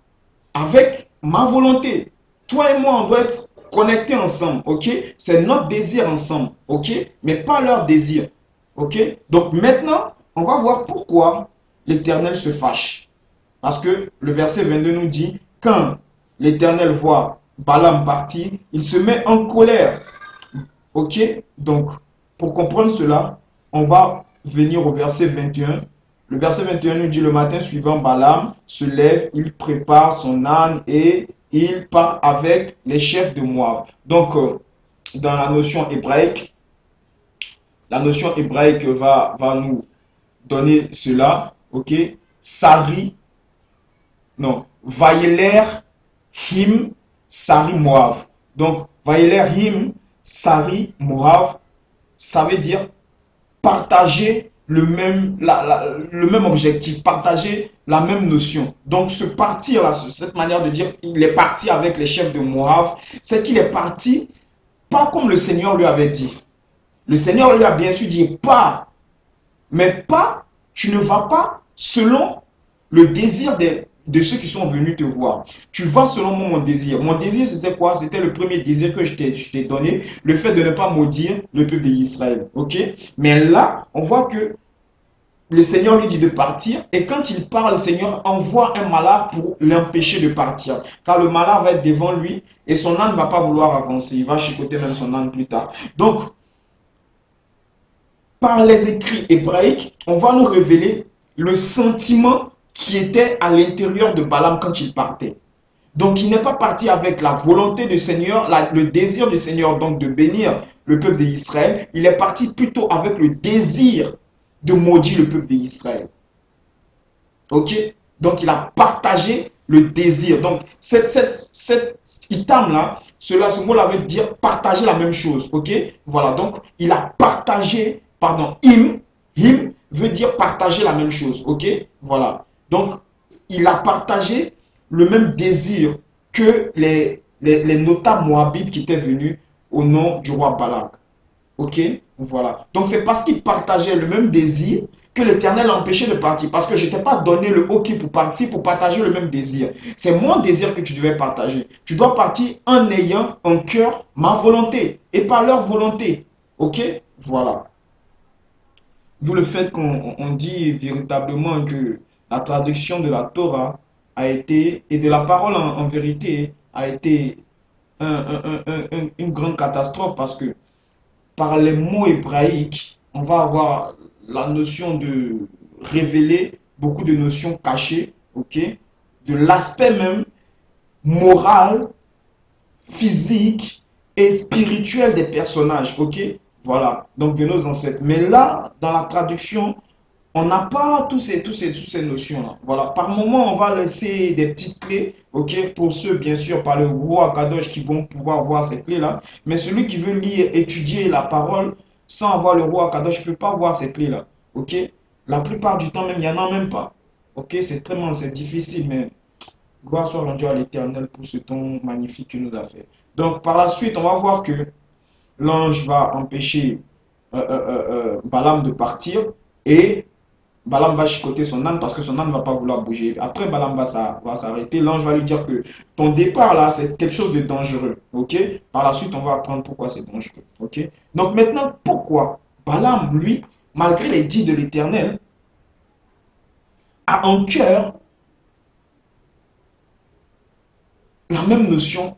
avec ma volonté. Toi et moi, on doit être connectés ensemble, ok? C'est notre désir ensemble, ok? Mais pas leur désir, ok? Donc maintenant, on va voir pourquoi l'Éternel se fâche. Parce que le verset 22 nous dit, quand l'Éternel voit Balaam partir, il se met en colère, ok? Donc, pour comprendre cela, on va venir au verset 21. Le verset 21 nous dit, le matin suivant, Balaam se lève, il prépare son âne et il part avec les chefs de Moab. Donc, dans la notion hébraïque va nous donner cela, ok? Sari, non, Vayeler, Him, Sari, Moab. Donc, Vayeler, Him, Sari, Moab, ça veut dire partager le même objectif, partager la même notion. Donc ce partir-là, cette manière de dire il est parti avec les chefs de Moab, c'est qu'il est parti pas comme le Seigneur lui avait dit. Le Seigneur lui a bien sûr dit pas, mais pas, tu ne vas pas selon le désir de ceux qui sont venus te voir. Tu vas selon mon désir. Mon désir, c'était quoi? C'était le premier désir que je t'ai donné, le fait de ne pas maudire le peuple d'Israël. Ok? Mais là, on voit que le Seigneur lui dit de partir, et quand il part, le Seigneur envoie un malade pour l'empêcher de partir. Car le malade va être devant lui, et son âne ne va pas vouloir avancer. Il va chicoter même son âne plus tard. Donc, par les écrits hébraïques, on va nous révéler le sentiment qui était à l'intérieur de Balaam quand il partait. Donc, il n'est pas parti avec la volonté du Seigneur, le désir du Seigneur, donc de bénir le peuple d'Israël. Il est parti plutôt avec le désir de maudire le peuple d'Israël. Ok? Donc, il a partagé le désir. Donc, cette itam-là, ce mot-là veut dire partager la même chose. Ok? Voilà. Donc, il a partagé, pardon, him veut dire partager la même chose. Ok? Voilà. Donc, il a partagé le même désir que les notables moabites qui étaient venus au nom du roi Balak. Ok? Voilà. Donc, c'est parce qu'ils partageaient le même désir que l'Éternel a empêché de partir. Parce que je ne t'ai pas donné le OK pour partir, pour partager le même désir. C'est mon désir que tu devais partager. Tu dois partir en ayant en cœur ma volonté et pas leur volonté. OK? Voilà. D'où le fait qu'on dit véritablement que la traduction de la Torah a été, et de la parole en vérité, a été une grande catastrophe parce que par les mots hébraïques, on va avoir la notion de révéler beaucoup de notions cachées, ok, de l'aspect même moral, physique et spirituelle des personnages, ok? Voilà, donc de nos ancêtres. Mais là, dans la traduction, on n'a pas toutes ces notions-là. Voilà, par moment, on va laisser des petites clés, ok? Pour ceux, bien sûr, par le roi Kadosh qui vont pouvoir voir ces clés-là. Mais celui qui veut lire, étudier la parole sans avoir le roi Kadosh ne peut pas voir ces clés-là, ok? La plupart du temps, même, il n'y en a même pas. Ok, c'est difficile, mais gloire soit rendue à l'Éternel pour ce don magnifique qu'il nous a fait. Donc, par la suite, on va voir que l'ange va empêcher Balaam de partir et Balaam va chicoter son âne parce que son âne ne va pas vouloir bouger. Après, Balaam va s'arrêter. L'ange va lui dire que ton départ là, c'est quelque chose de dangereux. Ok? Par la suite, on va apprendre pourquoi c'est dangereux. Ok? Donc maintenant, pourquoi Balaam, lui, malgré les dits de l'Éternel, a en cœur la même notion,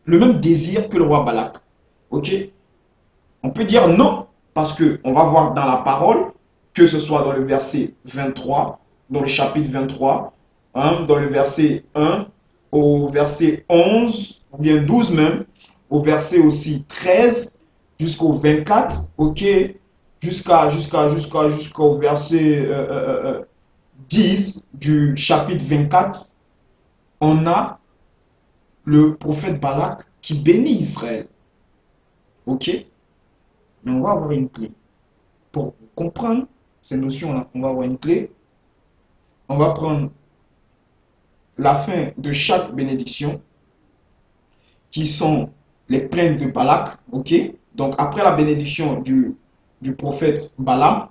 le même désir que le roi Balak. Ok? On peut dire non, parce que on va voir dans la parole, que ce soit dans le verset 23, dans le chapitre 23, hein, dans le verset 1, au verset 11, ou bien 12 même, au verset aussi 13, jusqu'au 24, ok, jusqu'au verset 10 du chapitre 24, on a le prophète Balak qui bénit Israël. Ok? Mais on va avoir une clé. Pour comprendre ces notions-là, on va avoir une clé. On va prendre la fin de chaque bénédiction, qui sont les plaintes de Balak. Ok? Donc, après la bénédiction du prophète Balaam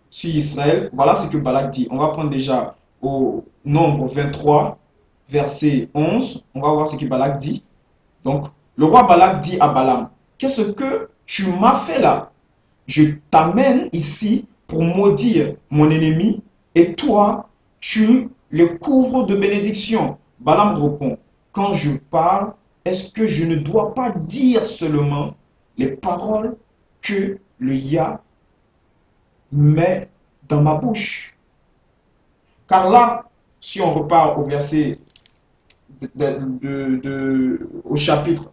sur Israël, voilà ce que Balak dit. On va prendre déjà au nombre 23, verset 11. On va voir ce que Balak dit. Donc, le roi Balak dit à Balaam, qu'est-ce que tu m'as fait là? Je t'amène ici pour maudire mon ennemi et toi, tu le couvres de bénédictions. Balaam répond, quand je parle, est-ce que je ne dois pas dire seulement les paroles que le Yah met dans ma bouche? Car là, si on repart au verset au chapitre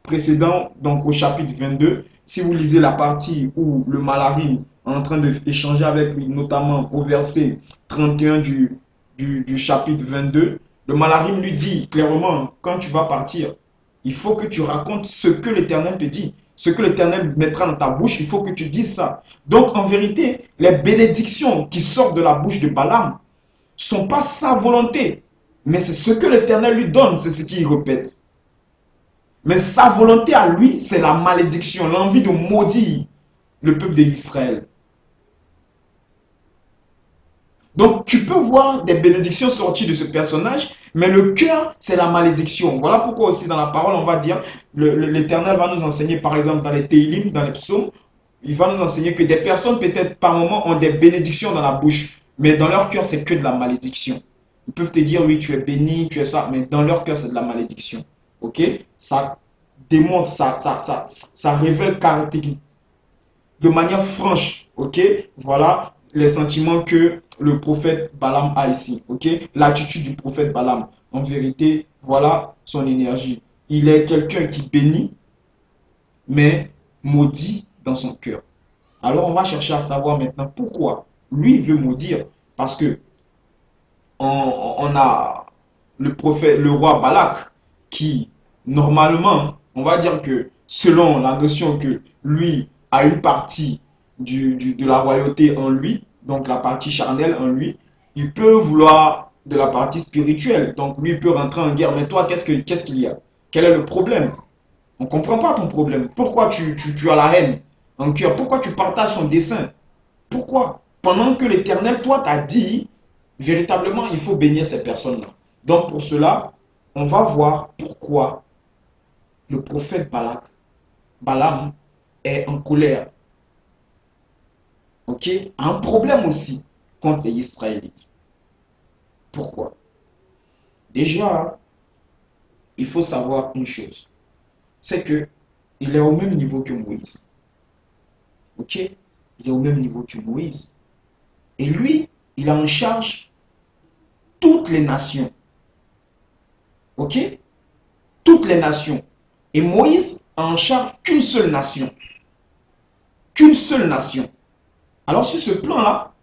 précédent, donc au chapitre 22, si vous lisez la partie où le Malarim est en train d'échanger avec lui, notamment au verset 31 du chapitre 22, le Malarim lui dit clairement, quand tu vas partir, il faut que tu racontes ce que l'Éternel te dit. Ce que l'Éternel mettra dans ta bouche, il faut que tu dises ça. Donc en vérité, les bénédictions qui sortent de la bouche de Balaam ne sont pas sa volonté, mais c'est ce que l'Éternel lui donne, c'est ce qu'il répète. Mais sa volonté à lui, c'est la malédiction, l'envie de maudire le peuple d'Israël. Donc tu peux voir des bénédictions sorties de ce personnage, mais le cœur, c'est la malédiction. Voilà pourquoi aussi dans la parole, on va dire, l'Éternel va nous enseigner, par exemple, dans les Télim, dans les psaumes, il va nous enseigner que des personnes, peut-être par moment, ont des bénédictions dans la bouche, mais dans leur cœur, c'est que de la malédiction. Ils peuvent te dire, oui, tu es béni, tu es ça, mais dans leur cœur, c'est de la malédiction. Ok? Ça démontre, ça révèle de manière franche, ok? Voilà les sentiments que le prophète Balaam a ici, ok? L'attitude du prophète Balaam. En vérité, voilà son énergie. Il est quelqu'un qui bénit, mais maudit dans son cœur. Alors on va chercher à savoir maintenant pourquoi lui veut maudire. Parce que on a le prophète, le roi Balak, qui normalement, on va dire que selon la notion que lui a une partie de la royauté en lui, donc la partie charnelle en lui, il peut vouloir de la partie spirituelle. Donc lui peut rentrer en guerre. Mais toi, qu'est-ce qu'il y a? Quel est le problème? On ne comprend pas ton problème. Pourquoi tu as la haine en cœur? Pourquoi tu partages son dessein? Pourquoi? Pendant que l'Éternel, toi, t'a dit, véritablement, il faut bénir ces personnes-là. Donc pour cela, on va voir pourquoi le prophète Balaam, est en colère. Ok? A un problème aussi contre les Israélites. Pourquoi? Déjà, il faut savoir une chose. C'est que il est au même niveau que Moïse. Ok? Il est au même niveau que Moïse. Et lui, il a en charge toutes les nations. Ok? toutes les nations. Et Moïse a en charge qu'une seule nation. Qu'une seule nation. Alors sur ce plan-là,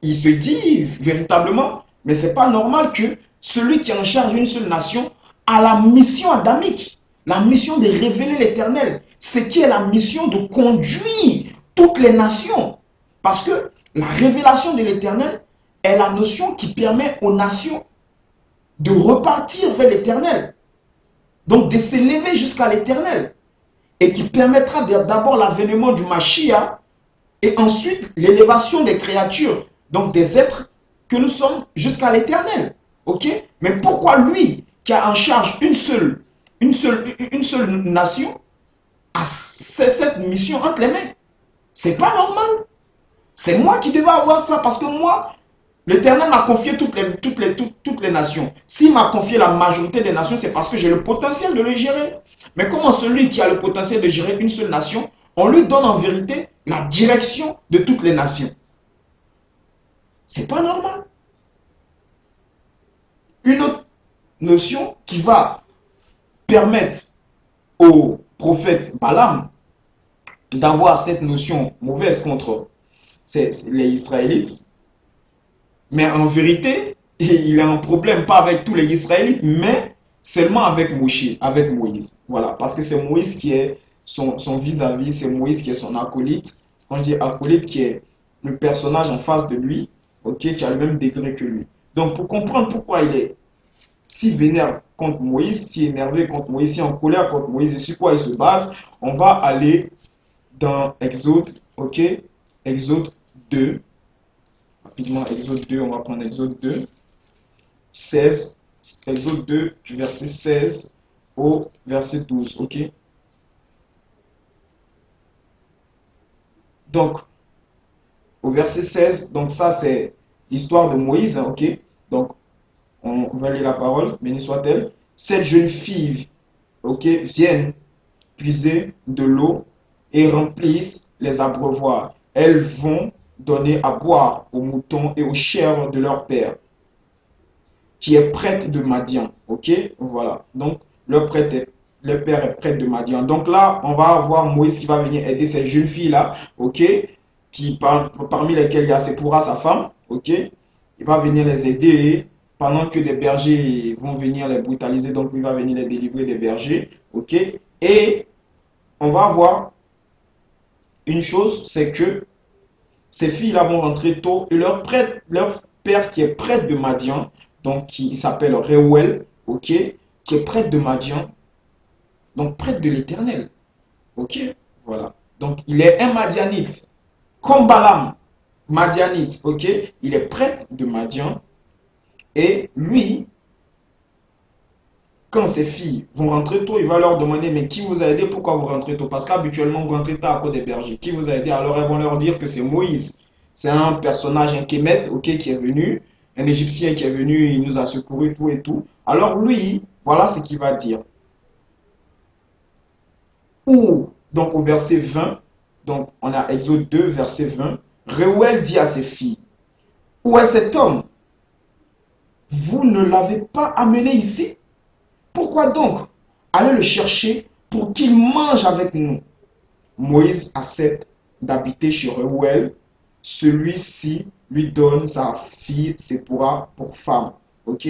il se dit véritablement, mais ce n'est pas normal que celui qui est en charge d'une seule nation a la mission adamique, la mission de révéler l'Éternel, ce qui est la mission de conduire toutes les nations. Parce que la révélation de l'Éternel est la notion qui permet aux nations de repartir vers l'Éternel, donc de s'élever jusqu'à l'Éternel, et qui permettra d'abord l'avènement du Mashiach, et ensuite l'élévation des créatures, donc des êtres que nous sommes jusqu'à l'éternel. Ok? Mais pourquoi lui, qui a en charge une seule nation, a cette mission entre les mains? C'est pas normal. C'est moi qui devais avoir ça parce que moi, l'Éternel m'a confié toutes les nations. S'il m'a confié la majorité des nations, c'est parce que j'ai le potentiel de le gérer. Mais comment celui qui a le potentiel de gérer une seule nation, on lui donne en vérité la direction de toutes les nations? C'est pas normal. Une autre notion qui va permettre au prophète Balaam d'avoir cette notion mauvaise contre les Israélites, mais en vérité, il a un problème pas avec tous les Israélites, mais seulement avec Moïse. Voilà, parce que c'est Moïse qui est son vis-à-vis, c'est Moïse qui est son acolyte. Quand je dis acolyte, qui est le personnage en face de lui, ok, qui a le même degré que lui. Donc, pour comprendre pourquoi il est si vénère contre Moïse, si énervé contre Moïse, si en colère contre Moïse et sur quoi il se base, on va aller dans Exode, ok, Exode 2. Rapidement, Exode 2, on va prendre Exode 2, 16, Exode 2, du verset 16 au verset 12, ok. Donc, au verset 16, donc ça c'est l'histoire de Moïse, hein, ok. Donc, on va lire la parole, béni soit-elle. Cette jeune fille, ok, viennent puiser de l'eau et remplissent les abreuvoirs. Elles vont donner à boire aux moutons et aux chèvres de leur père, qui est prêtre de Madian. Ok, voilà. Donc, le père est prêtre de Madian. Donc là, on va avoir Moïse qui va venir aider ces jeunes filles-là, ok, parmi lesquelles il y a Séphora, sa femme, ok. Il va venir les aider pendant que des bergers vont venir les brutaliser. Donc, il va venir les délivrer des bergers, ok. Et on va voir une chose, c'est que ces filles-là vont rentrer tôt et leur père qui est prêtre de Madian, donc qui s'appelle Reuel, ok, qui est prêtre de Madian, donc prêtre de l'Éternel, ok, voilà. Donc il est un Madianite, comme Balaam, Madianite, ok, il est prêtre de Madian et lui, quand ces filles vont rentrer tôt, il va leur demander, mais qui vous a aidé, pourquoi vous rentrez tôt? Parce qu'habituellement, vous rentrez tard à cause des bergers. Qui vous a aidé? Alors, elles vont leur dire que c'est Moïse. C'est un personnage, un Kémet, ok, qui est venu, un Égyptien qui est venu, il nous a secouru, tout et tout. Alors, lui, voilà ce qu'il va dire. Ou, donc, au verset 20, donc, on a Exode 2, verset 20, Reuel dit à ses filles, où est cet homme? Vous ne l'avez pas amené ici? Pourquoi donc aller le chercher pour qu'il mange avec nous? Moïse accepte d'habiter chez Reuel. Celui-ci lui donne sa fille Séphora pour femme. Ok?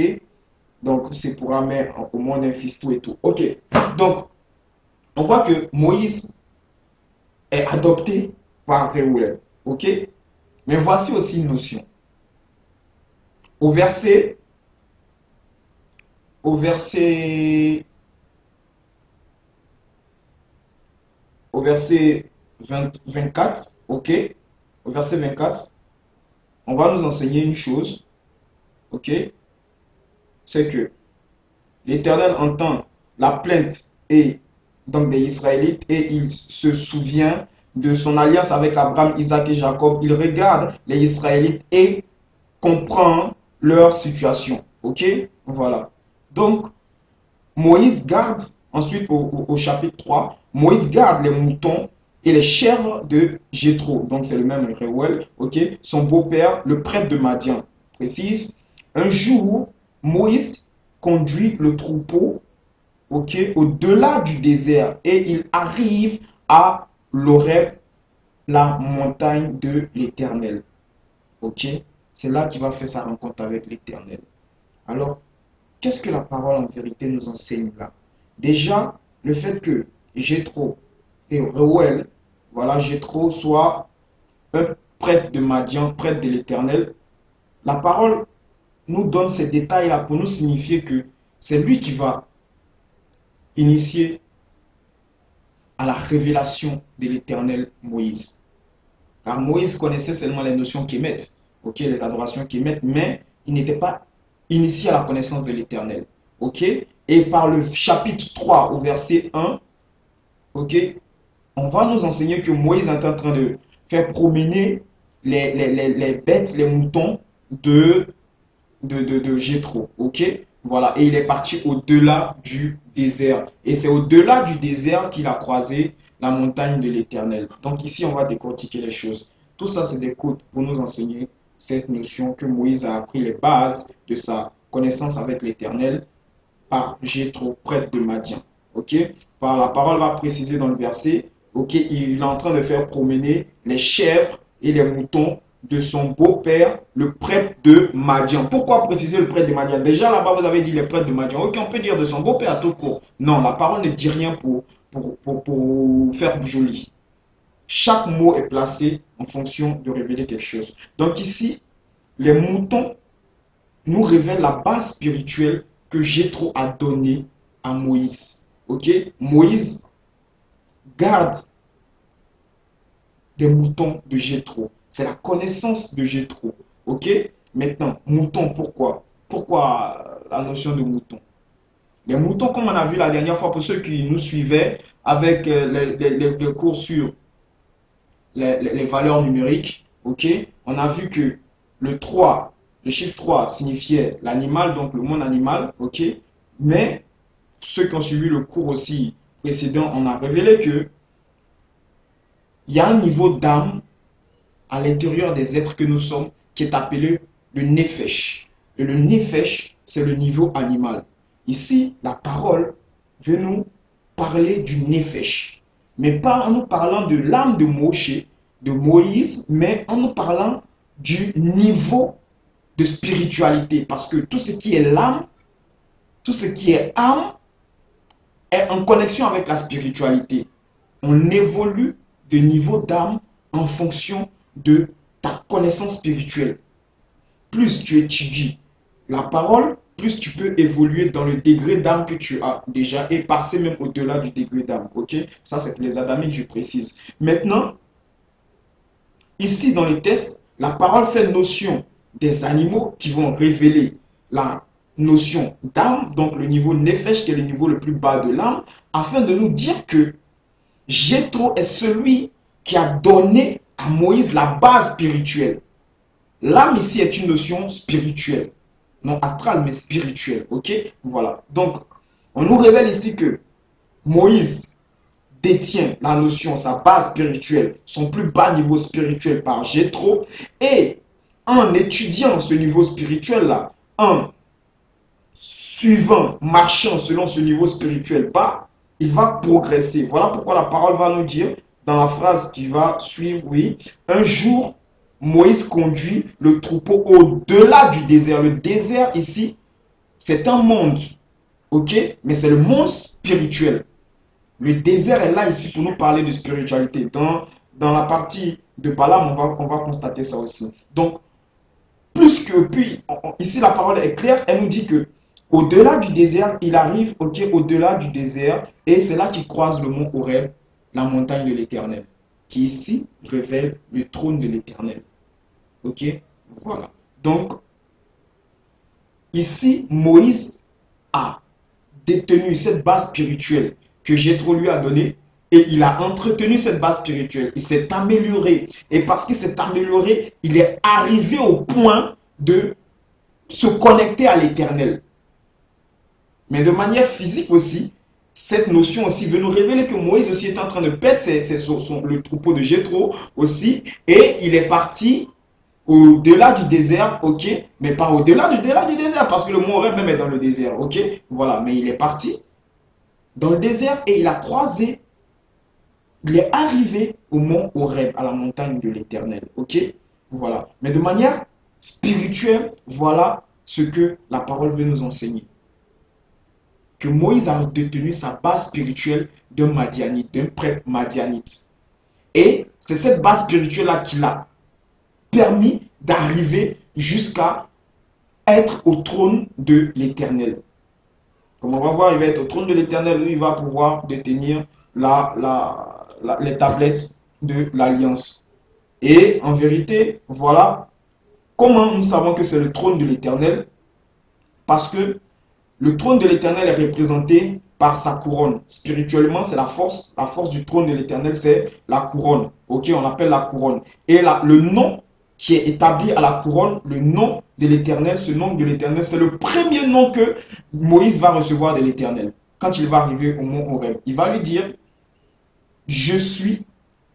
Donc, Séphora met au monde un fils tout et tout. Ok. Donc, on voit que Moïse est adopté par Reuel. Ok? Mais voici aussi une notion. Au verset, au verset au verset 24, ok, au verset 24, on va nous enseigner une chose, ok, c'est que l'Éternel entend la plainte et donc des Israélites et il se souvient de son alliance avec Abraham, Isaac et Jacob. Il regarde les Israélites et comprend leur situation, ok, voilà. Donc, Moïse garde, ensuite au chapitre 3, Moïse garde les moutons et les chèvres de Jéthro. Donc c'est le même Reuel, ok. Son beau-père, le prêtre de Madian, précise. Un jour, Moïse conduit le troupeau ok, au-delà du désert. Et il arrive à l'Horeb, la montagne de l'Éternel. Ok, c'est là qu'il va faire sa rencontre avec l'Éternel. Alors, qu'est-ce que la parole en vérité nous enseigne là? Déjà, le fait que Jéthro et Reuel, voilà, Jéthro soit un prêtre de Madian, prêtre de l'Éternel, la parole nous donne ces détails-là pour nous signifier que c'est lui qui va initier à la révélation de l'Éternel Moïse. Car Moïse connaissait seulement les notions qu'émettent, ok, les adorations qu'émettent, mais il n'était pas initié à la connaissance de l'Éternel. Ok? Et par le chapitre 3 au verset 1, ok, on va nous enseigner que Moïse est en train de faire promener les bêtes, les moutons de Jéthro. Ok? Voilà. Et il est parti au-delà du désert. Et c'est au-delà du désert qu'il a croisé la montagne de l'Éternel. Donc ici, on va décortiquer les choses. Tout ça, c'est des codes pour nous enseigner cette notion que Moïse a appris les bases de sa connaissance avec l'Éternel par Jéthro, prêtre de Madian. Ok? Par la parole va préciser dans le verset, ok, il est en train de faire promener les chèvres et les moutons de son beau-père, le prêtre de Madian. Pourquoi préciser le prêtre de Madian? Déjà là-bas, vous avez dit le prêtre de Madian. Ok, on peut dire de son beau-père tout court. Non, la parole ne dit rien pour faire joli. Chaque mot est placé en fonction de révéler quelque chose. Donc ici, les moutons nous révèlent la base spirituelle que Jéthro a donnée à Moïse. Ok? Moïse garde des moutons de Jéthro. C'est la connaissance de Jéthro. Ok? Maintenant, mouton, pourquoi? Pourquoi la notion de mouton? Les moutons, comme on a vu la dernière fois, pour ceux qui nous suivaient avec les cours sur les valeurs numériques, ok, on a vu que le 3, le chiffre 3 signifiait l'animal, donc le monde animal, ok, mais ceux qui ont suivi le cours aussi précédent, on a révélé que il y a un niveau d'âme à l'intérieur des êtres que nous sommes qui est appelé le nefesh. Et le nefesh, c'est le niveau animal. Ici, la parole veut nous parler du nefesh, mais pas en nous parlant de l'âme de Moshe, de Moïse, mais en nous parlant du niveau de spiritualité. Parce que tout ce qui est l'âme, tout ce qui est âme, est en connexion avec la spiritualité. On évolue de niveau d'âme en fonction de ta connaissance spirituelle. Plus tu étudies la parole, plus tu peux évoluer dans le degré d'âme que tu as déjà et passer même au-delà du degré d'âme. Ok? Ça, c'est pour les adamites, je précise. Maintenant, ici dans les tests, la parole fait notion des animaux qui vont révéler la notion d'âme, donc le niveau nefesh, qui est le niveau le plus bas de l'âme, afin de nous dire que Jéthro est celui qui a donné à Moïse la base spirituelle. L'âme ici est une notion spirituelle. Non astrale, mais spirituelle. Ok? Voilà. Donc, on nous révèle ici que Moïse détient la notion, sa base spirituelle, son plus bas niveau spirituel par Jéthro. Et en étudiant ce niveau spirituel-là, en suivant, marchant selon ce niveau spirituel bas, il va progresser. Voilà pourquoi la parole va nous dire, dans la phrase qui va suivre, oui, un jour, Moïse conduit le troupeau au-delà du désert. Le désert ici, c'est un monde, ok? Mais c'est le monde spirituel. Le désert est là ici pour nous parler de spiritualité. Dans la partie de Balaam, on va constater ça aussi. Donc, plus que, puis, ici la parole est claire, elle nous dit que au-delà du désert, il arrive, ok, au-delà du désert, et c'est là qu'il croise le mont Horeb, la montagne de l'Éternel, qui ici révèle le trône de l'Éternel. Ok, voilà. Donc, ici, Moïse a détenu cette base spirituelle que Jéthro lui a donnée, et il a entretenu cette base spirituelle. Il s'est amélioré. Et parce qu'il s'est amélioré, il est arrivé au point de se connecter à l'Éternel. Mais de manière physique aussi, cette notion aussi veut nous révéler que Moïse aussi est en train de perdre le troupeau de Jéthro aussi. Et il est parti au-delà du désert, ok, mais pas au-delà du désert, parce que le mont Horeb même est dans le désert, ok, voilà, mais il est parti dans le désert et il a croisé, il est arrivé au mont Horeb, à la montagne de l'Éternel. Ok? Voilà. Mais de manière spirituelle, voilà ce que la parole veut nous enseigner. Que Moïse a détenu sa base spirituelle d'un Madianite, d'un prêtre Madianite. Et c'est cette base spirituelle-là qui l'a permis d'arriver jusqu'à être au trône de l'Éternel. Comme on va voir, il va être au trône de l'Éternel où il va pouvoir détenir les tablettes de l'Alliance. Et en vérité, voilà comment nous savons que c'est le trône de l'Éternel. Parce que le trône de l'Éternel est représenté par sa couronne. Spirituellement, c'est la force. La force du trône de l'Éternel, c'est la couronne. Ok, on l'appelle la couronne. Et là, le nom qui est établi à la couronne, le nom de l'Éternel, ce nom de l'Éternel, c'est le premier nom que Moïse va recevoir de l'Éternel. Quand il va arriver au mont Horeb, il va lui dire, je suis.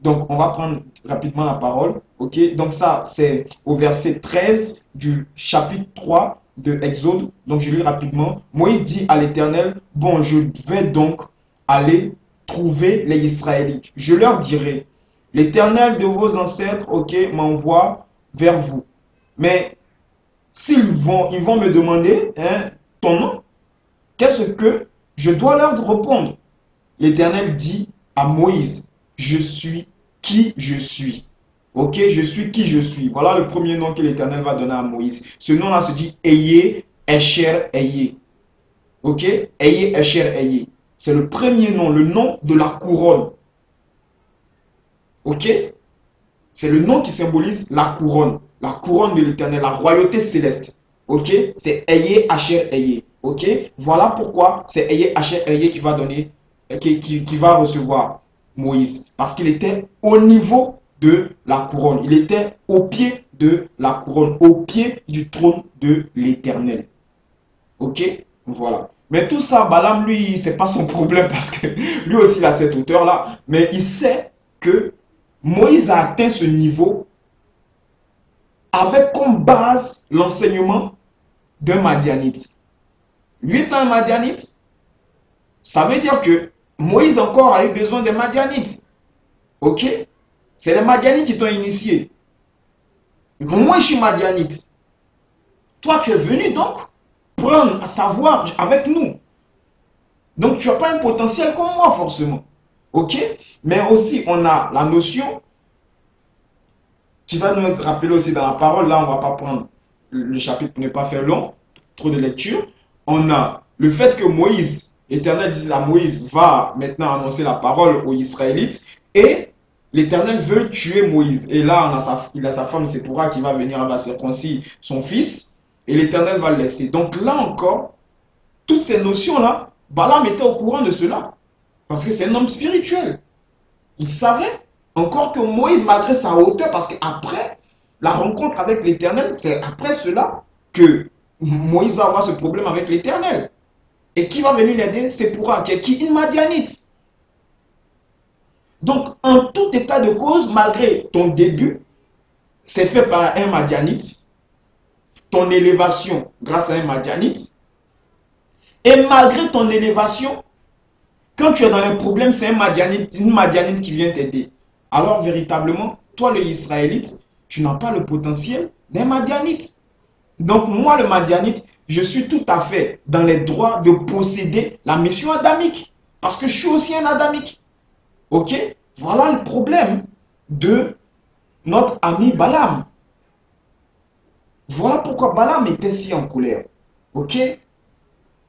Donc, on va prendre rapidement la parole. Ok, donc ça, c'est au verset 13 du chapitre 3 de Exode. Donc, je lis rapidement. Moïse dit à l'Éternel, bon, je vais donc aller trouver les Israélites. Je leur dirai, l'Éternel de vos ancêtres, ok, m'envoie vers vous. Mais ils vont me demander, hein, ton nom, qu'est-ce que je dois leur répondre? L'Éternel dit à Moïse, je suis qui je suis. Ok, je suis qui je suis. Voilà le premier nom que l'Éternel va donner à Moïse. Ce nom-là se dit Eye, Esher, Eye. Ok, Eye, Esher, Eye. C'est le premier nom, le nom de la couronne. Ok, c'est le nom qui symbolise la couronne de l'Éternel, la royauté céleste. Ok, c'est Eye, Esher, Eye. Ok, voilà pourquoi c'est Eye, Esher, Eye qui va donner, qui va recevoir Moïse. Parce qu'il était au niveau de la couronne. Il était au pied de la couronne, au pied du trône de l'Éternel. Ok, voilà. Mais tout ça, Balaam, lui, c'est pas son problème parce que lui aussi, il a cette hauteur-là. Mais il sait que Moïse a atteint ce niveau avec comme base l'enseignement d'un Madianite. Lui étant un Madianite, ça veut dire que Moïse encore a eu besoin des Madianites. Ok? C'est les Madianites qui t'ont initié. Moi, je suis Madianite. Toi, tu es venu donc prendre à savoir avec nous. Donc, tu n'as pas un potentiel comme moi, forcément. Ok? Mais aussi, on a la notion qui va nous rappeler aussi dans la parole. Là, on ne va pas prendre le chapitre pour ne pas faire long, trop de lecture. On a le fait que Moïse, l'Éternel dit à Moïse, va maintenant annoncer la parole aux Israélites et l'Éternel veut tuer Moïse. Et là, il a sa femme Séphora qui va venir, elle va circoncire son fils et l'Éternel va le laisser. Donc là encore, toutes ces notions-là, Balaam était au courant de cela parce que c'est un homme spirituel. Il savait encore que Moïse, malgré sa hauteur, parce qu'après la rencontre avec l'Éternel, c'est après cela que Moïse va avoir ce problème avec l'Éternel. Et qui va venir l'aider? C'est pour qui est qui? Une Madianite. Donc, en tout état de cause, malgré ton début, c'est fait par un Madianite, ton élévation grâce à un Madianite, et malgré ton élévation, quand tu es dans les problèmes, c'est une Madianite qui vient t'aider. Alors, véritablement, toi, le Israélite, tu n'as pas le potentiel d'un Madianite. Donc, moi, le Madianite, je suis tout à fait dans les droits de posséder la mission adamique. Parce que je suis aussi un adamique. Ok? Voilà le problème de notre ami Balaam. Voilà pourquoi Balaam était si en colère. Ok?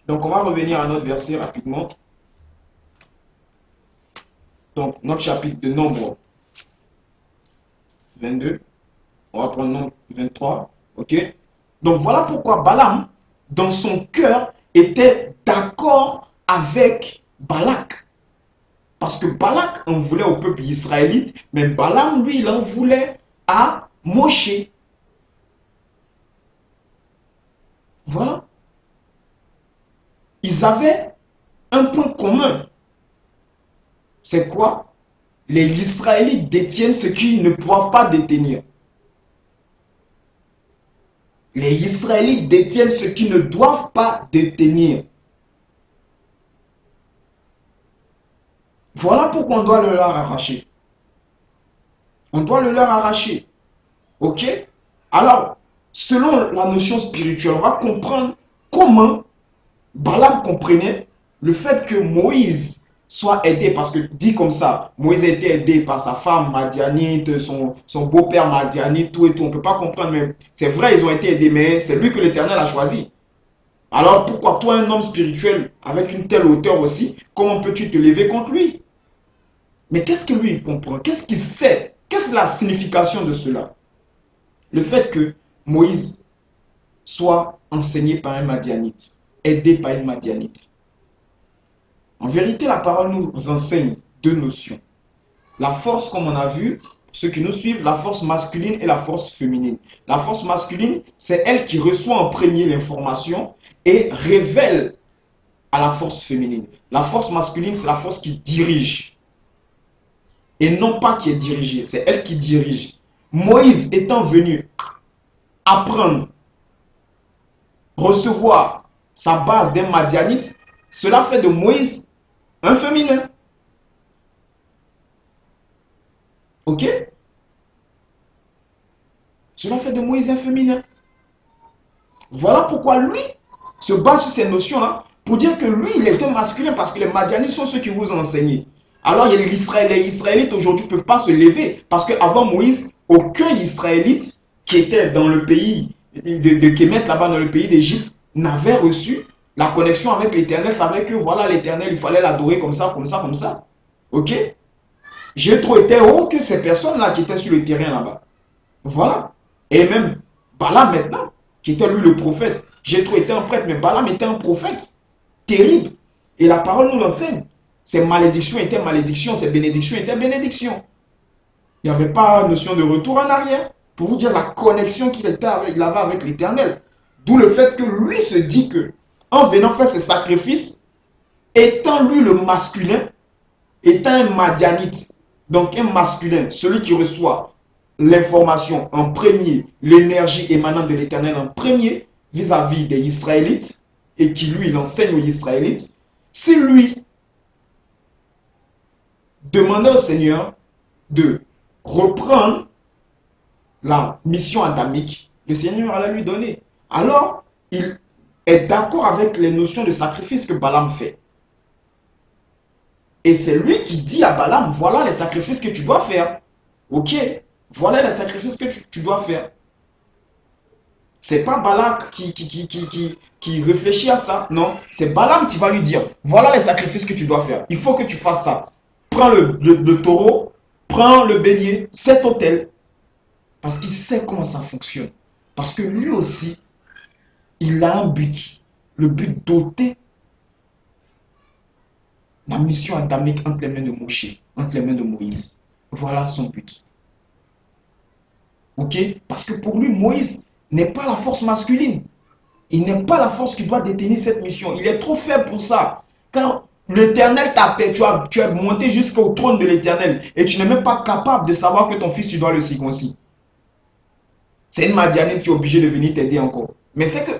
Donc, on va revenir à notre verset rapidement. Donc, notre chapitre de Nombre 22. On va prendre Nombre 23. Ok? Donc, voilà pourquoi Balaam, dans son cœur, était d'accord avec Balak. Parce que Balak en voulait au peuple israélite, mais Balaam, lui, il en voulait à Moshe. Voilà. Ils avaient un point commun. C'est quoi? Les Israélites détiennent ce qu'ils ne doivent pas détenir. Les Israélites détiennent ce qu'ils ne doivent pas détenir. Voilà pourquoi on doit le leur arracher. On doit le leur arracher. Ok? Alors, selon la notion spirituelle, on va comprendre comment Balaam comprenait le fait que Moïse soit aidé, parce que dit comme ça, Moïse a été aidé par sa femme Madianite, son beau-père Madianite, tout et tout. On ne peut pas comprendre, mais c'est vrai, ils ont été aidés, mais c'est lui que l'Éternel a choisi. Alors pourquoi toi, un homme spirituel avec une telle hauteur aussi, comment peux-tu te lever contre lui? Mais qu'est-ce que lui il comprend? Qu'est-ce qu'il sait? Qu'est-ce que la signification de cela? Le fait que Moïse soit enseigné par un Madianite, aidé par une Madianite. En vérité, la parole nous enseigne deux notions. La force, comme on a vu, ceux qui nous suivent, la force masculine et la force féminine. La force masculine, c'est elle qui reçoit en premier l'information et révèle à la force féminine. La force masculine, c'est la force qui dirige. Et non pas qui est dirigée, c'est elle qui dirige. Moïse étant venu apprendre, recevoir sa base d'un Madianite, cela fait de Moïse un féminin. Ok? Cela fait de Moïse un féminin. Voilà pourquoi lui se base sur ces notions-là pour dire que lui, il est un masculin parce que les Madianites sont ceux qui vous enseignent. Alors, il y a les Israélites aujourd'hui ne peuvent pas se lever parce qu'avant Moïse, aucun Israélite qui était dans le pays de Kémet, là-bas dans le pays d'Égypte, n'avait reçu la connexion avec l'Éternel, savait que voilà l'Éternel, il fallait l'adorer comme ça, comme ça, comme ça. Ok? J'ai trop été haut que ces personnes-là qui étaient sur le terrain là-bas. Voilà. Et même Balaam maintenant, qui était lui le prophète. Jéthro était un prêtre, mais Balaam était un prophète. Terrible. Et la parole nous l'enseigne. Ces malédictions étaient malédictions, ces bénédictions étaient bénédictions. Il n'y avait pas notion de retour en arrière. Pour vous dire la connexion qu'il avait avec l'Éternel. D'où le fait que lui se dit que, en venant faire ses sacrifices, étant lui le masculin, étant un madianite, donc un masculin, celui qui reçoit l'information en premier, l'énergie émanant de l'Éternel en premier vis-à-vis des Israélites et qui lui l'enseigne aux Israélites, si lui demandait au Seigneur de reprendre la mission adamique, le Seigneur allait lui donner. Alors, il est d'accord avec les notions de sacrifice que Balaam fait. Et c'est lui qui dit à Balaam, voilà les sacrifices que tu dois faire. Ok, voilà les sacrifices que tu dois faire. C'est pas Balak qui réfléchit à ça. Non, c'est Balaam qui va lui dire, voilà les sacrifices que tu dois faire. Il faut que tu fasses ça. Prends le taureau, prends le bélier, cet autel. Parce qu'il sait comment ça fonctionne. Parce que lui aussi, il a un but. Le but d'ôter la mission adamique entre les mains de Moshe, entre les mains de Moïse. Voilà son but. Ok? Parce que pour lui, Moïse n'est pas la force masculine. Il n'est pas la force qui doit détenir cette mission. Il est trop faible pour ça. Car l'Éternel t'a appelé, tu es monté jusqu'au trône de l'Éternel et tu n'es même pas capable de savoir que ton fils, tu dois le circoncire. C'est une Madianite qui est obligée de venir t'aider encore. Mais c'est que,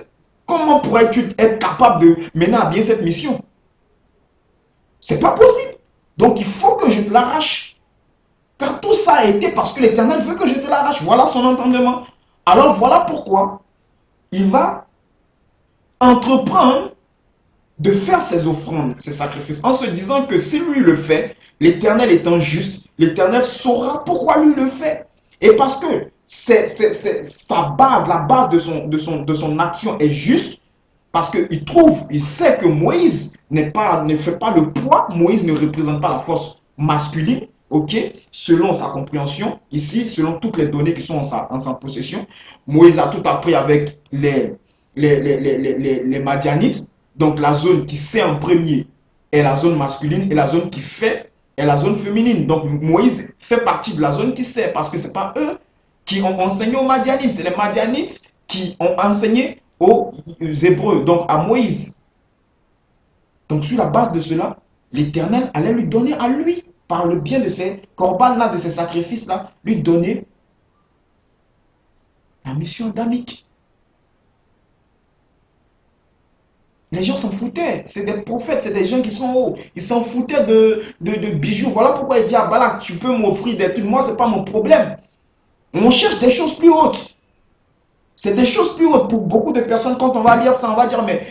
comment pourrais-tu être capable de mener à bien cette mission? C'est pas possible. Donc il faut que je te l'arrache. Car tout ça a été parce que l'Éternel veut que je te l'arrache. Voilà son entendement. Alors voilà pourquoi il va entreprendre de faire ses offrandes, ses sacrifices, en se disant que si lui le fait, l'Éternel étant juste, l'Éternel saura pourquoi lui le fait. Et parce que c'est sa base, la base de son action est juste, parce qu'il trouve, il sait que Moïse ne fait pas le poids, Moïse ne représente pas la force masculine, ok, selon sa compréhension, ici, selon toutes les données qui sont en sa possession. Moïse a tout appris avec les Madianites. Donc la zone qui sait en premier est la zone masculine et la zone qui fait est la zone féminine. Donc Moïse fait partie de la zone qui sait parce que ce n'est pas eux qui ont enseigné aux Madianites, c'est les Madianites qui ont enseigné aux Hébreux, donc à Moïse. Donc sur la base de cela, l'Éternel allait lui donner à lui, par le bien de ces corbanes-là, de ces sacrifices-là, lui donner la mission adamique. Les gens s'en foutaient. C'est des prophètes, c'est des gens qui sont hauts. Ils s'en foutaient de bijoux. Voilà pourquoi il dit à Balak, tu peux m'offrir des trucs. Moi, ce n'est pas mon problème. On cherche des choses plus hautes. C'est des choses plus hautes pour beaucoup de personnes. Quand on va lire ça, on va dire, mais,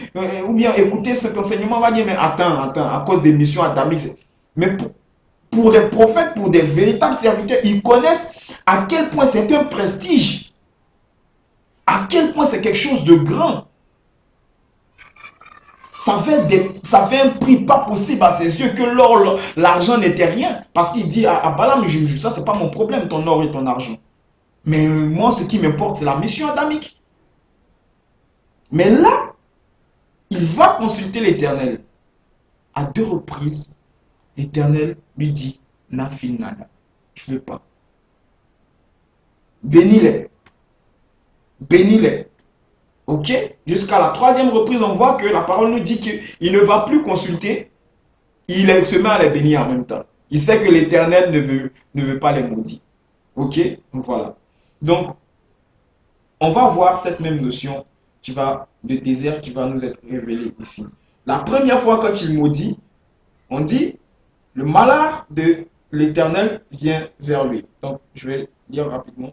ou bien écouter cet enseignement, on va dire, mais attends, à cause des missions atamiques. Mais pour des prophètes, pour des véritables serviteurs, ils connaissent à quel point c'est un prestige. À quel point c'est quelque chose de grand. Ça fait un prix pas possible à ses yeux que l'or, l'argent n'était rien. Parce qu'il dit à Balaam, ça c'est pas mon problème, ton or et ton argent. Mais moi, ce qui m'importe, c'est la mission adamique. Mais là, il va consulter l'Éternel. À 2 reprises, l'Éternel lui dit, Nafil nada, je ne veux pas. Bénis-les. Bénis-les. Ok? Jusqu'à la 3e reprise, on voit que la parole nous dit qu'il ne va plus consulter. Il se met à les bénir en même temps. Il sait que l'Éternel ne veut pas les maudire. Ok? Voilà. Donc, on va voir cette même notion de désert qui va nous être révélée ici. La première fois quand il maudit, on dit, le malheur de l'Éternel vient vers lui. Donc, je vais lire rapidement.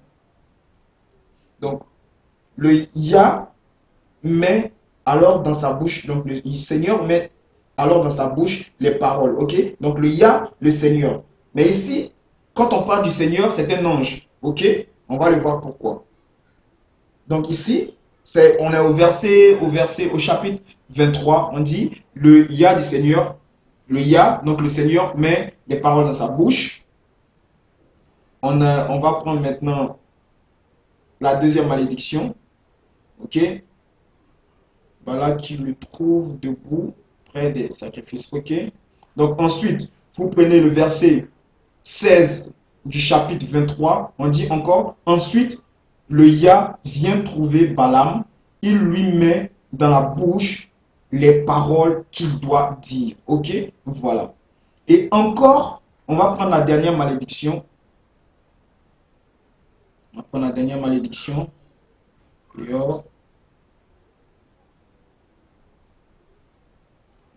Donc, le Yah met alors dans sa bouche, donc le Seigneur met alors dans sa bouche les paroles, ok? Donc, le Yah, le Seigneur. Mais ici, quand on parle du Seigneur, c'est un ange, ok? On va le voir pourquoi. Donc ici, on est au chapitre 23, on dit le Yah du Seigneur, le Yah, donc le Seigneur met des paroles dans sa bouche. On va prendre maintenant la 2e malédiction, ok? Voilà qui le trouve debout près des sacrifices, ok? Donc ensuite, vous prenez le verset 16 du chapitre 23, on dit encore, ensuite, le Yah vient trouver Balaam, il lui met dans la bouche les paroles qu'il doit dire. Ok? Voilà. Et encore, on va prendre la dernière malédiction. On va prendre la dernière malédiction. Et on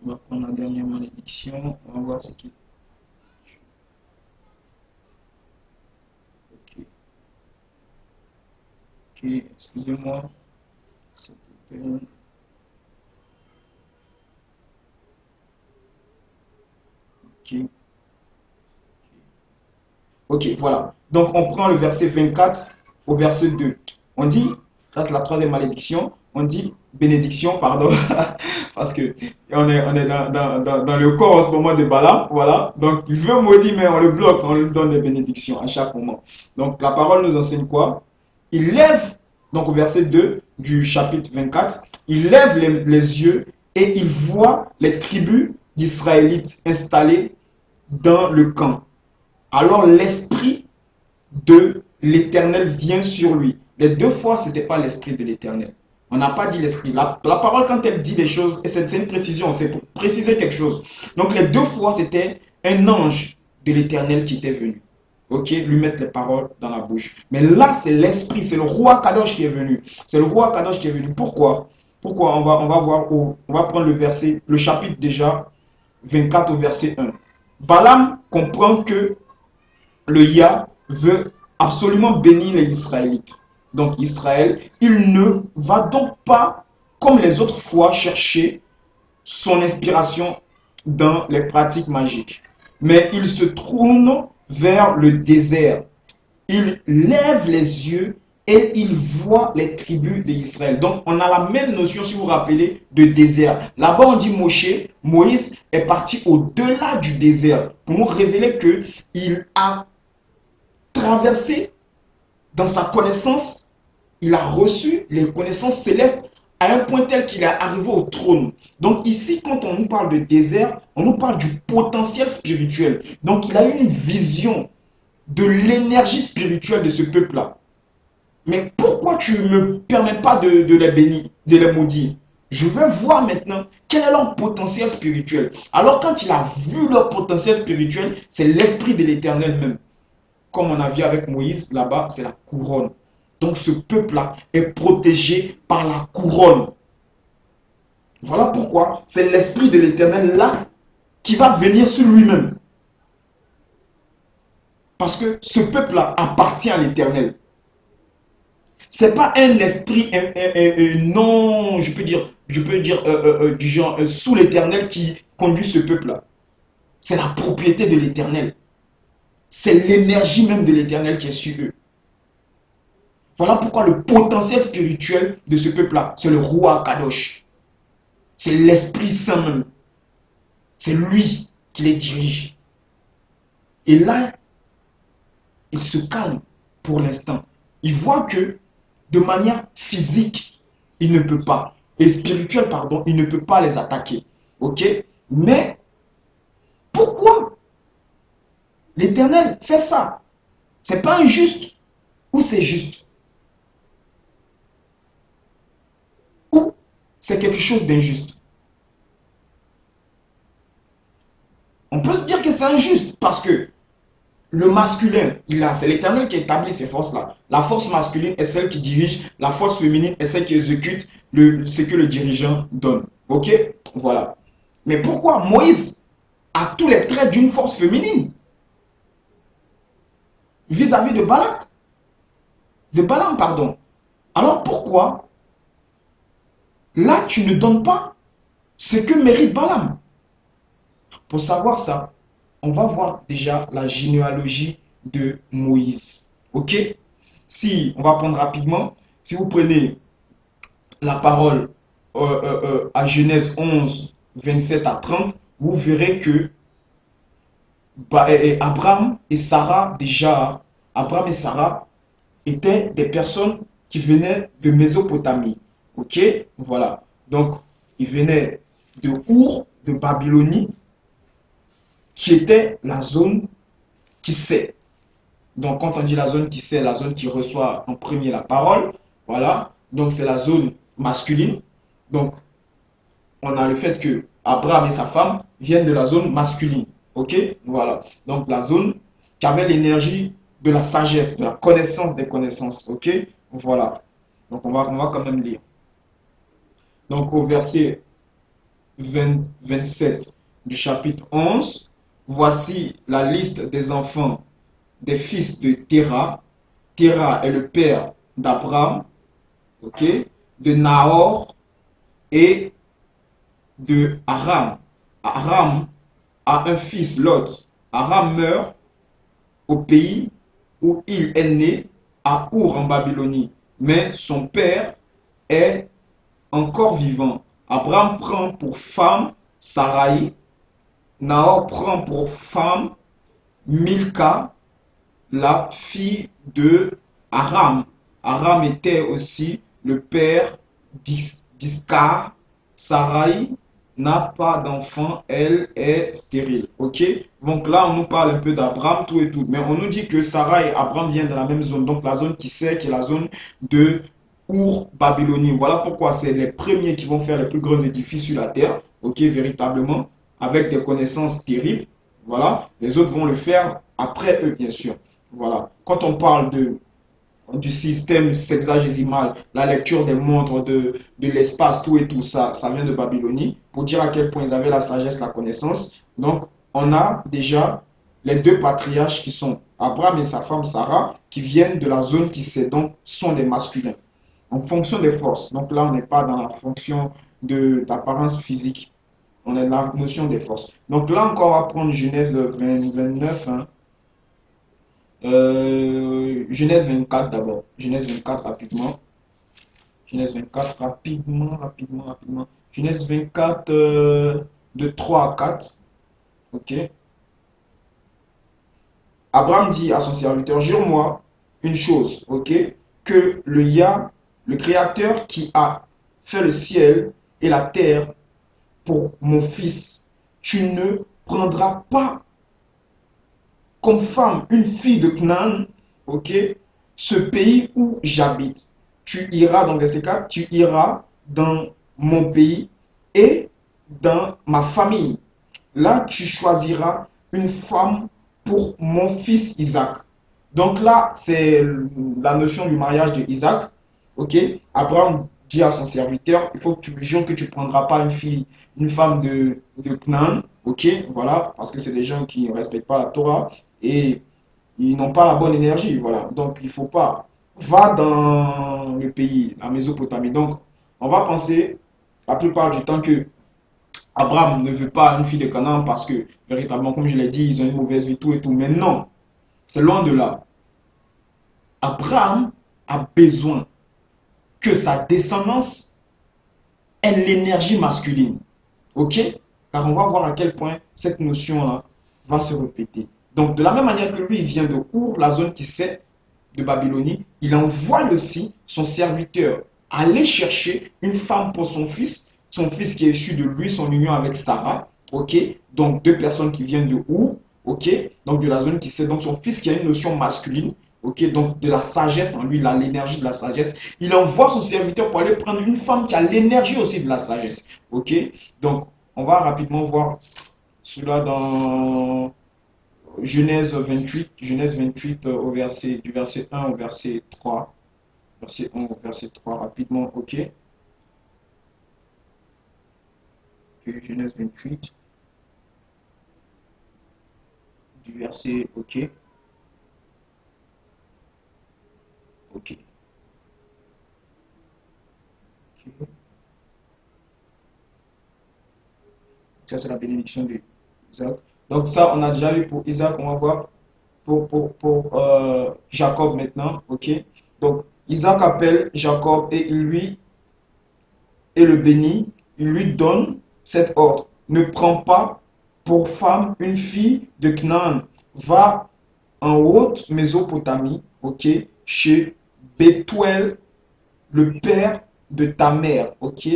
va prendre la dernière malédiction. On va voir ce qui. Ok. Ok, excusez-moi. Ok. Ok, voilà. Donc, on prend le verset 24 au verset 2. On dit, ça c'est la 3e malédiction, on dit bénédiction, pardon, parce que on est dans le corps en ce moment de Balaam, voilà. Donc, il veut maudire, mais on le bloque, on lui donne des bénédictions à chaque moment. Donc, la parole nous enseigne quoi? Il lève, donc au verset 2 du chapitre 24, il lève les yeux et il voit les tribus d'Israélites installées dans le camp. Alors l'esprit de l'Éternel vient sur lui. Les 2 fois, ce n'était pas l'esprit de l'Éternel. On n'a pas dit l'esprit. La parole, quand elle dit des choses, c'est une précision, c'est pour préciser quelque chose. Donc les 2 fois, c'était un ange de l'Éternel qui était venu. Ok, lui mettre les paroles dans la bouche. Mais là, c'est l'esprit, c'est le roi Kadosh qui est venu. C'est le roi Kadosh qui est venu. Pourquoi? Pourquoi? On va voir, on va prendre le verset, le chapitre déjà 24 au verset 1. Balaam comprend que le Yah veut absolument bénir les Israélites. Donc Israël, il ne va donc pas, comme les autres fois, chercher son inspiration dans les pratiques magiques. Mais il se tourne vers le désert. Il lève les yeux et il voit les tribus d'Israël. Donc, on a la même notion, si vous vous rappelez, de désert. Là-bas, on dit Moïse est parti au-delà du désert pour nous révéler qu'il a traversé dans sa connaissance, il a reçu les connaissances célestes à un point tel qu'il est arrivé au trône. Donc ici, quand on nous parle de désert, on nous parle du potentiel spirituel. Donc il a eu une vision de l'énergie spirituelle de ce peuple-là. Mais pourquoi tu ne me permets pas de les bénir, de les maudire? Je veux voir maintenant quel est leur potentiel spirituel. Alors quand il a vu leur potentiel spirituel, c'est l'esprit de l'Éternel même. Comme on a vu avec Moïse, là-bas, c'est la couronne. Donc ce peuple-là est protégé par la couronne. Voilà pourquoi c'est l'Esprit de l'Éternel là qui va venir sur lui-même. Parce que ce peuple-là appartient à l'Éternel. Ce n'est pas un esprit non, je peux dire du genre sous l'Éternel qui conduit ce peuple-là. C'est la propriété de l'Éternel. C'est l'énergie même de l'Éternel qui est sur eux. Voilà pourquoi le potentiel spirituel de ce peuple-là, c'est le Roi Kadosh. C'est l'Esprit Saint même. C'est lui qui les dirige. Et là, il se calme pour l'instant. Il voit que de manière physique, il ne peut pas. Et spirituelle, pardon, il ne peut pas les attaquer. Ok? Mais pourquoi l'Éternel fait ça? C'est pas injuste ou c'est juste? Ou c'est quelque chose d'injuste? On peut se dire que c'est injuste parce que le masculin, c'est l'Éternel qui établit ces forces-là. La force masculine est celle qui dirige, la force féminine est celle qui exécute ce que le dirigeant donne. Ok? Voilà. Mais pourquoi Moïse a tous les traits d'une force féminine vis-à-vis de Balak? De Balaam, pardon. Alors pourquoi là tu ne donnes pas ce que mérite Balaam? Pour savoir ça, on va voir déjà la généalogie de Moïse. Ok? Si, on va prendre rapidement, si vous prenez la parole à Genèse 11, 27 à 30, vous verrez que Abraham et Sarah, déjà, Abraham et Sarah étaient des personnes qui venaient de Mésopotamie. Ok? Voilà. Donc, ils venaient de Our, de Babylonie, qui était la zone qui sait. Donc, quand on dit la zone qui sait, la zone qui reçoit en premier la parole, voilà. Donc, c'est la zone masculine. Donc, on a le fait que Abraham et sa femme viennent de la zone masculine. Ok? Voilà. Donc, la zone qui avait l'énergie de la sagesse, de la connaissance des connaissances. Ok? Voilà. Donc, on va quand même lire. Donc, au verset 27 du chapitre 11, voici la liste des enfants des fils de Terah. Terah est le père d'Abraham, ok, de Nahor et de Aram. Aram a un fils, Lot. Aram meurt au pays où il est né, à Our en Babylonie. Mais son père est encore vivant. Abraham prend pour femme Sarai. Nahor prend pour femme Milka, la fille de Aram. Aram était aussi le père d'Iscar. Sarai n'a pas d'enfant, elle est stérile. Ok? Donc là, on nous parle un peu d'Abraham, tout et tout. Mais on nous dit que Sarah et Abraham viennent de la même zone. Donc la zone qui sait, qui est la zone de Our, Babylonie. Voilà pourquoi c'est les premiers qui vont faire les plus grands édifices sur la terre. Ok, véritablement, avec des connaissances terribles. Voilà. Les autres vont le faire après eux, bien sûr. Voilà. Quand on parle du système sexagésimal, la lecture des montres, de l'espace, tout et tout ça, ça vient de Babylonie, pour dire à quel point ils avaient la sagesse, la connaissance. Donc, on a déjà les deux patriarches qui sont Abraham et sa femme Sarah, qui viennent de la zone qui c'est donc sont des masculins, en fonction des forces. Donc là, on n'est pas dans la fonction d'apparence physique, on est dans la notion des forces. Donc là encore, on va prendre Genèse 20, 29, hein. Genèse 24 d'abord. Genèse 24 rapidement. Genèse 24 rapidement. Genèse 24 de 3 à 4. Ok. Abraham dit à son serviteur, jure-moi une chose, ok, que le Yah, le Créateur qui a fait le ciel et la terre pour mon fils, tu ne prendras pas comme femme une fille de Canaan, ok, ce pays où j'habite. Tu iras, dans verset 4, tu iras dans mon pays et dans ma famille. Là, tu choisiras une femme pour mon fils Isaac. Donc là, c'est la notion du mariage de Isaac. Ok, Abraham dit à son serviteur, il faut que tu me jures que tu ne prendras pas une femme de Canaan, ok, voilà, parce que c'est des gens qui ne respectent pas la Torah et ils n'ont pas la bonne énergie, voilà. Donc, il ne faut pas. Va dans le pays, la Mésopotamie. Donc, on va penser la plupart du temps que Abraham ne veut pas une fille de Canaan parce que, véritablement, comme je l'ai dit, ils ont une mauvaise vie, tout et tout. Mais non, c'est loin de là. Abraham a besoin que sa descendance ait l'énergie masculine. Ok? Car on va voir à quel point cette notion-là va se répéter. Donc, de la même manière que lui, il vient de Our, la zone qui sait de Babylonie, il envoie aussi son serviteur aller chercher une femme pour son fils qui est issu de lui, son union avec Sarah, ok? Donc, deux personnes qui viennent de Our, ok? Donc, de la zone qui sait, donc son fils qui a une notion masculine, ok? Donc, de la sagesse en lui, l'énergie de la sagesse. Il envoie son serviteur pour aller prendre une femme qui a l'énergie aussi de la sagesse, ok? Donc, on va rapidement voir cela dans Genèse 28 du verset 1 au verset 3. Verset 1 au verset 3, rapidement, ok. Genèse 28, du verset, ok. Ok. Ok. Ça, c'est la bénédiction d'Isaac. Donc, ça, on a déjà vu pour Isaac, on va voir pour Jacob maintenant, ok. Donc, Isaac appelle Jacob et il lui et le bénit, il lui donne cet ordre. Ne prends pas pour femme une fille de Canaan. Va en haute Mésopotamie, ok, chez Bethuel, le père de ta mère, ok.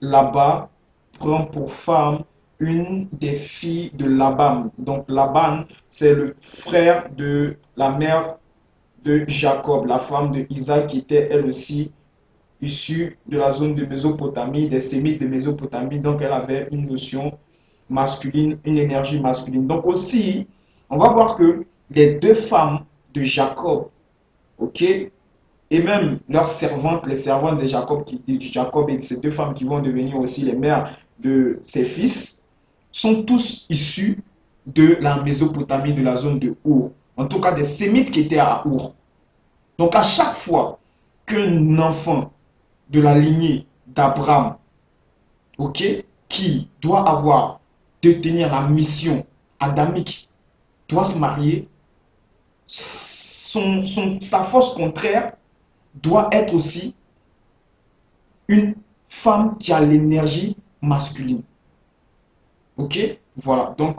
Là-bas, prends pour femme une des filles de Laban. Donc Laban, c'est le frère de la mère de Jacob, la femme de Isaac qui était elle aussi issue de la zone de Mésopotamie, des Sémites de Mésopotamie. Donc, elle avait une notion masculine, une énergie masculine. Donc aussi, on va voir que les deux femmes de Jacob, ok, et même leurs servantes, les servantes de Jacob et ces deux femmes qui vont devenir aussi les mères de ses fils, sont tous issus de la Mésopotamie, de la zone de Our. En tout cas, des Sémites qui étaient à Our. Donc, à chaque fois qu'un enfant de la lignée d'Abraham, ok, qui doit avoir, de tenir la mission adamique, doit se marier, sa force contraire doit être aussi une femme qui a l'énergie masculine. Ok, voilà. Donc,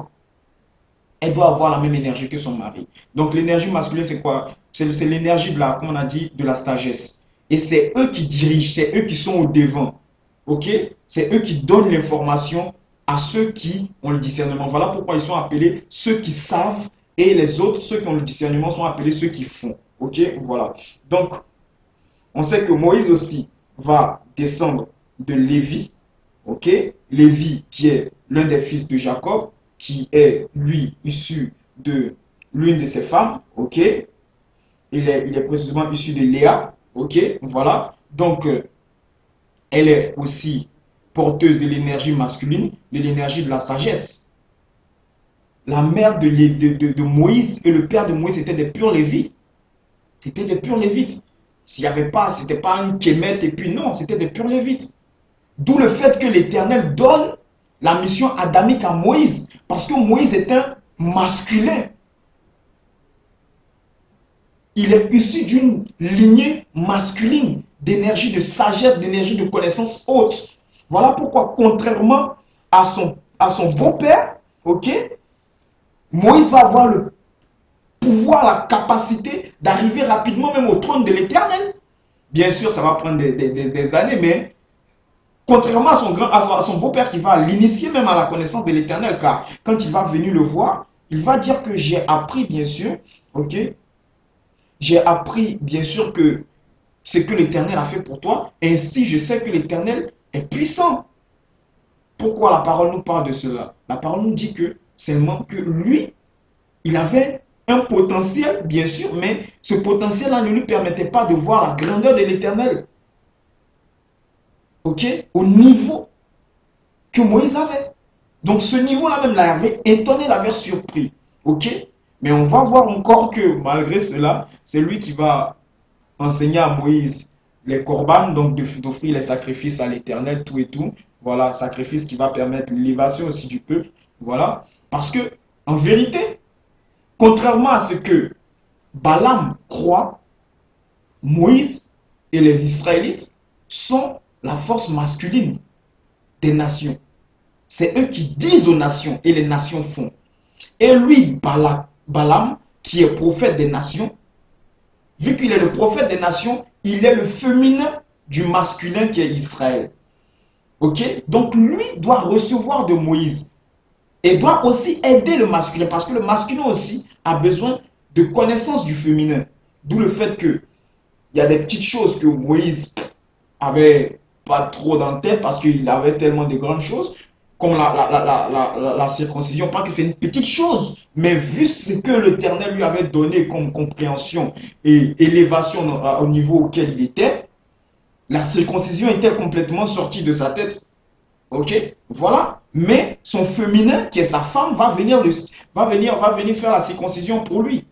elle doit avoir la même énergie que son mari. Donc, l'énergie masculine, c'est quoi? C'est l'énergie de la, comme on a dit, de la sagesse. Et c'est eux qui dirigent, c'est eux qui sont au devant. Ok? C'est eux qui donnent l'information à ceux qui ont le discernement. Voilà pourquoi ils sont appelés ceux qui savent et les autres, ceux qui ont le discernement, sont appelés ceux qui font. Ok? Voilà. Donc, on sait que Moïse aussi va descendre de Lévi. Ok? Lévi qui est l'un des fils de Jacob, qui est lui issu de l'une de ses femmes. Ok? Il est précisément issu de Léa. Ok? Voilà. Donc, elle est aussi porteuse de l'énergie masculine, de l'énergie de la sagesse. La mère de Moïse et le père de Moïse étaient des purs lévites. C'était des purs lévites. S'il n'y avait pas, c'était pas un kémet et puis non, c'était des purs lévites. D'où le fait que l'Éternel donne la mission adamique à Moïse. Parce que Moïse est un masculin. Il est issu d'une lignée masculine, d'énergie de sagesse, d'énergie de connaissance haute. Voilà pourquoi, contrairement à son beau-père, ok, Moïse va avoir le pouvoir, la capacité d'arriver rapidement même au trône de l'Éternel. Bien sûr, ça va prendre des années, mais contrairement à son beau-père qui va l'initier même à la connaissance de l'Éternel, car quand il va venir le voir, il va dire que j'ai appris, bien sûr, ok, j'ai appris, bien sûr, que ce que l'Éternel a fait pour toi, ainsi je sais que l'Éternel est puissant. Pourquoi la parole nous parle de cela? La parole nous dit que seulement que lui, il avait un potentiel, bien sûr, mais ce potentiel-là ne lui permettait pas de voir la grandeur de l'Éternel. ok, au niveau que Moïse avait. Donc ce niveau-là même l'avait étonné, l'avait surpris. Ok? Mais on va voir encore que malgré cela, c'est lui qui va enseigner à Moïse les corbanes, donc d'offrir les sacrifices à l'Éternel, tout et tout. Voilà, sacrifice qui va permettre l'élévation aussi du peuple. Voilà. Parce que, en vérité, contrairement à ce que Balaam croit, Moïse et les Israélites sont la force masculine des nations. C'est eux qui disent aux nations et les nations font. Et lui, Balaam, qui est prophète des nations, vu qu'il est le prophète des nations, il est le féminin du masculin qui est Israël. Ok? Donc lui doit recevoir de Moïse et doit aussi aider le masculin parce que le masculin aussi a besoin de connaissance du féminin. D'où le fait que il y a des petites choses que Moïse avait pas trop dans la tête parce qu'il avait tellement de grandes choses, comme la circoncision. Pas que c'est une petite chose, mais vu ce que l'Éternel lui avait donné comme compréhension et élévation au niveau auquel il était, la circoncision était complètement sortie de sa tête. Ok, voilà. Mais son féminin, qui est sa femme, va venir faire la circoncision pour lui.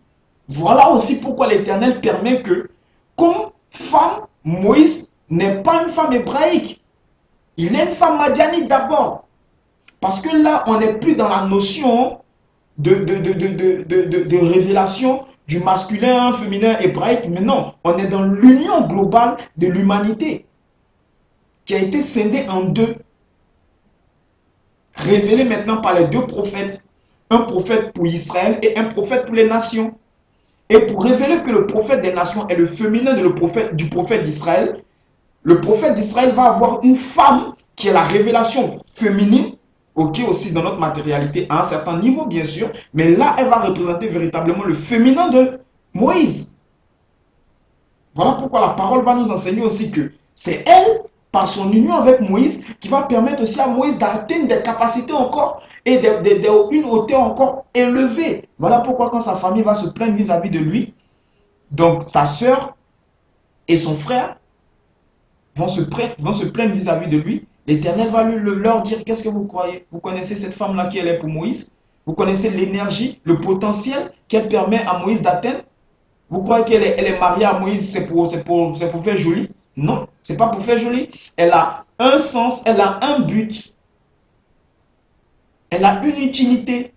Voilà aussi pourquoi l'Éternel permet que, comme femme, Moïse n'est pas une femme hébraïque. Il est une femme madianite d'abord. Parce que là, on n'est plus dans la notion de révélation du masculin, féminin, hébraïque. Mais non, on est dans l'union globale de l'humanité qui a été scindée en deux. Révélée maintenant par les deux prophètes. Un prophète pour Israël et un prophète pour les nations. Et pour révéler que le prophète des nations est le féminin du prophète d'Israël, le prophète d'Israël va avoir une femme qui est la révélation féminine, ok, aussi dans notre matérialité, à un certain niveau, bien sûr, mais là, elle va représenter véritablement le féminin de Moïse. Voilà pourquoi la parole va nous enseigner aussi que c'est elle, par son union avec Moïse, qui va permettre aussi à Moïse d'atteindre des capacités encore et une hauteur encore élevée. Voilà pourquoi quand sa famille va se plaindre vis-à-vis de lui, donc sa sœur et son frère vont se plaindre vis-à-vis de lui, l'Éternel va leur dire, qu'est-ce que vous croyez? Vous connaissez cette femme-là qui elle est pour Moïse? Vous connaissez l'énergie, le potentiel qu'elle permet à Moïse d'atteindre? Vous croyez qu'elle est mariée à Moïse, c'est pour faire joli? Non, c'est pas pour faire joli. Elle a un sens, elle a un but, elle a une utilité.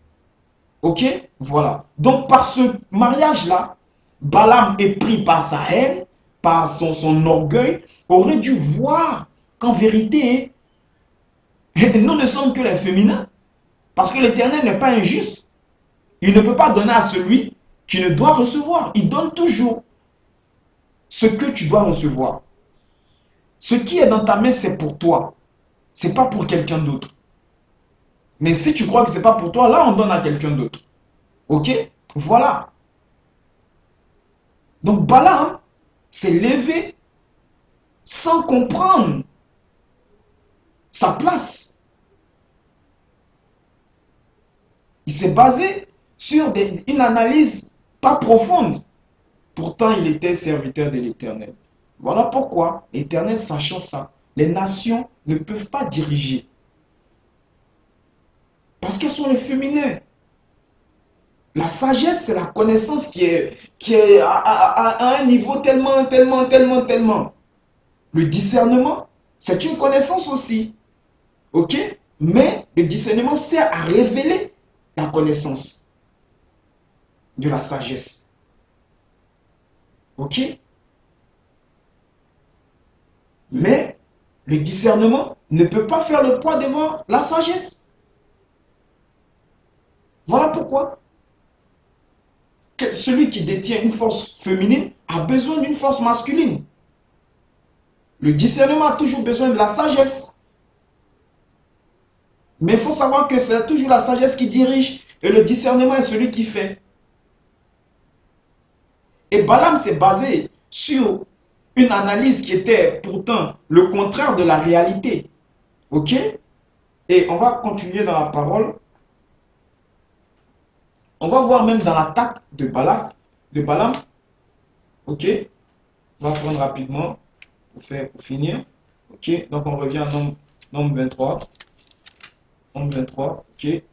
Ok? Voilà. Donc par ce mariage-là, Balaam est pris par sa haine, par son orgueil, aurait dû voir qu'en vérité, nous ne sommes que les féminins. Parce que l'Éternel n'est pas injuste. Il ne peut pas donner à celui qui ne doit recevoir. Il donne toujours ce que tu dois recevoir. Ce qui est dans ta main, c'est pour toi. Ce n'est pas pour quelqu'un d'autre. Mais si tu crois que ce n'est pas pour toi, là, on donne à quelqu'un d'autre. Ok? Voilà. Donc Balaam s'est levé sans comprendre sa place. Il s'est basé sur une analyse pas profonde. Pourtant, il était serviteur de l'Éternel. Voilà pourquoi l'Éternel, sachant ça, les nations ne peuvent pas diriger. Parce qu'elles sont les féminins. La sagesse, c'est la connaissance qui est à un niveau tellement, tellement, tellement, tellement. Le discernement, c'est une connaissance aussi. Ok? Mais le discernement sert à révéler la connaissance de la sagesse. Ok? Mais le discernement ne peut pas faire le poids devant la sagesse. Voilà pourquoi celui qui détient une force féminine a besoin d'une force masculine. Le discernement a toujours besoin de la sagesse. Mais il faut savoir que c'est toujours la sagesse qui dirige et le discernement est celui qui fait. Et Balaam s'est basé sur une analyse qui était pourtant le contraire de la réalité. Ok? Et on va continuer dans la parole. On va voir même dans l'attaque de Balaam. Ok? On va prendre rapidement pour finir. Ok, donc on revient à nombre 23. Nombre 23, ok.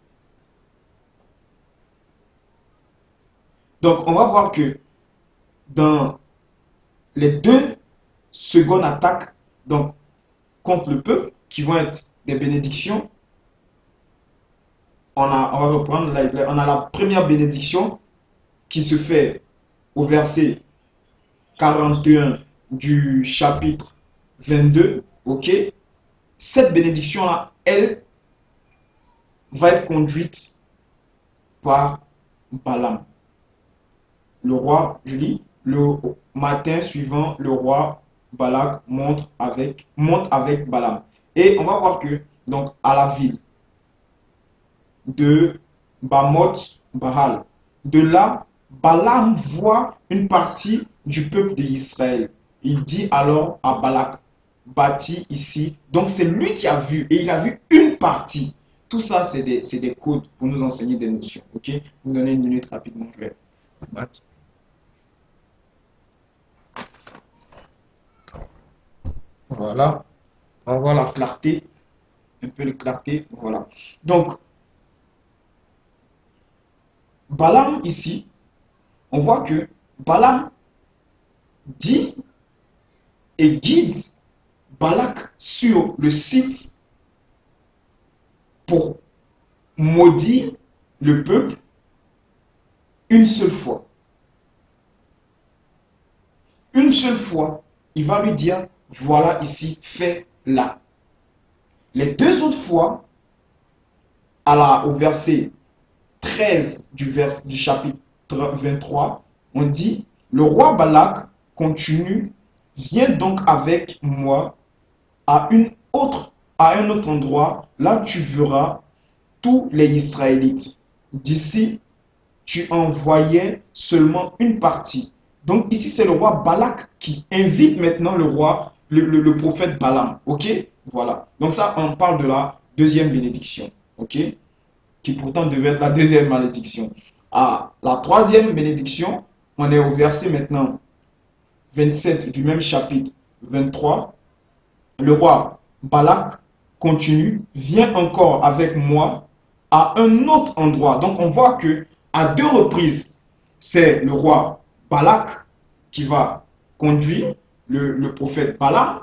Donc on va voir que dans les deux secondes attaques, donc contre le peuple, qui vont être des bénédictions, on va reprendre, on a la première bénédiction qui se fait au verset 41 du chapitre 22, ok? Cette bénédiction-là, elle va être conduite par Balaam. Le roi, je lis, le matin suivant, le roi Balak monte avec Balaam. Et on va voir que, donc, à la ville de Bamoth Bahal, de là, Balaam voit une partie du peuple d'Israël. Il dit alors à Balak, bâti ici. Donc c'est lui qui a vu, et il a vu une partie. Tout ça, c'est des codes pour nous enseigner des notions. Ok? Vous me donnez une minute rapidement, je vais battre. Voilà. On va voir la clarté, un peu de clarté. Voilà. Donc, Balaam ici, on voit que Balaam dit et guide Balak sur le site pour maudire le peuple une seule fois. Une seule fois, il va lui dire, voilà ici, fais là. Les deux autres fois, au verset 13 du chapitre 23, on dit, le roi Balak continue, viens donc avec moi à, à un autre endroit, là tu verras tous les Israélites. D'ici, tu en voyais seulement une partie. Donc ici, c'est le roi Balak qui invite maintenant le roi, le prophète Balaam. Ok? Voilà. Donc ça, on parle de la deuxième bénédiction. Ok? Qui pourtant devait être la deuxième malédiction. À la troisième bénédiction, on est au verset maintenant 27 du même chapitre 23. Le roi Balak continue, viens encore avec moi à un autre endroit. Donc on voit que à deux reprises, c'est le roi Balak qui va conduire le prophète Balaam,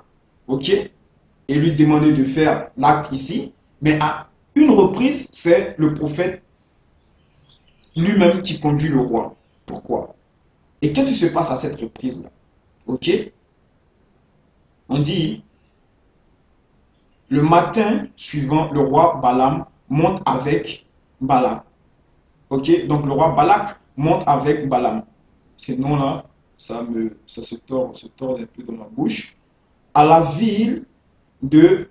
ok, et lui demander de faire l'acte ici. Mais à une reprise, c'est le prophète lui-même qui conduit le roi. Pourquoi? Et qu'est-ce qui se passe à cette reprise-là? Ok? On dit, le matin suivant, le roi Balaam monte avec Balak. Ok? Donc le roi Balak monte avec Balaam. Ces noms-là, ça se tord un peu dans ma bouche. À la ville de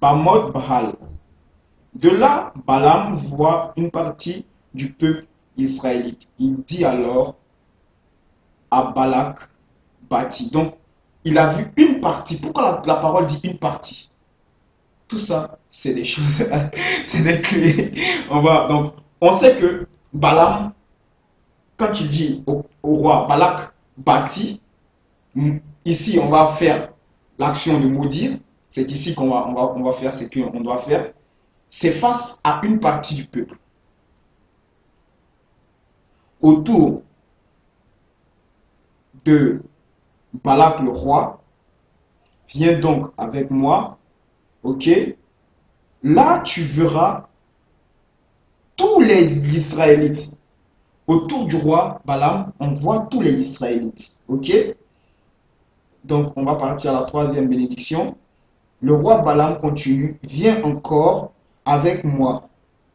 Bamoth Bahal. De là, Balaam voit une partie du peuple israélite. Il dit alors à Balak, bâti. Donc, il a vu une partie. Pourquoi la parole dit une partie? Tout ça, c'est des choses, c'est des clés. Donc, on sait que Balaam, quand il dit au roi Balak, bâti, ici, on va faire l'action de maudire. C'est ici on va faire ce qu'on doit faire. C'est face à une partie du peuple. Autour de Balak le roi, viens donc avec moi, ok? Là, tu verras tous les Israélites. Autour du roi Balaam, on voit tous les Israélites. Ok? Donc, on va partir à la troisième bénédiction. Le roi Balaam continue. Viens encore avec moi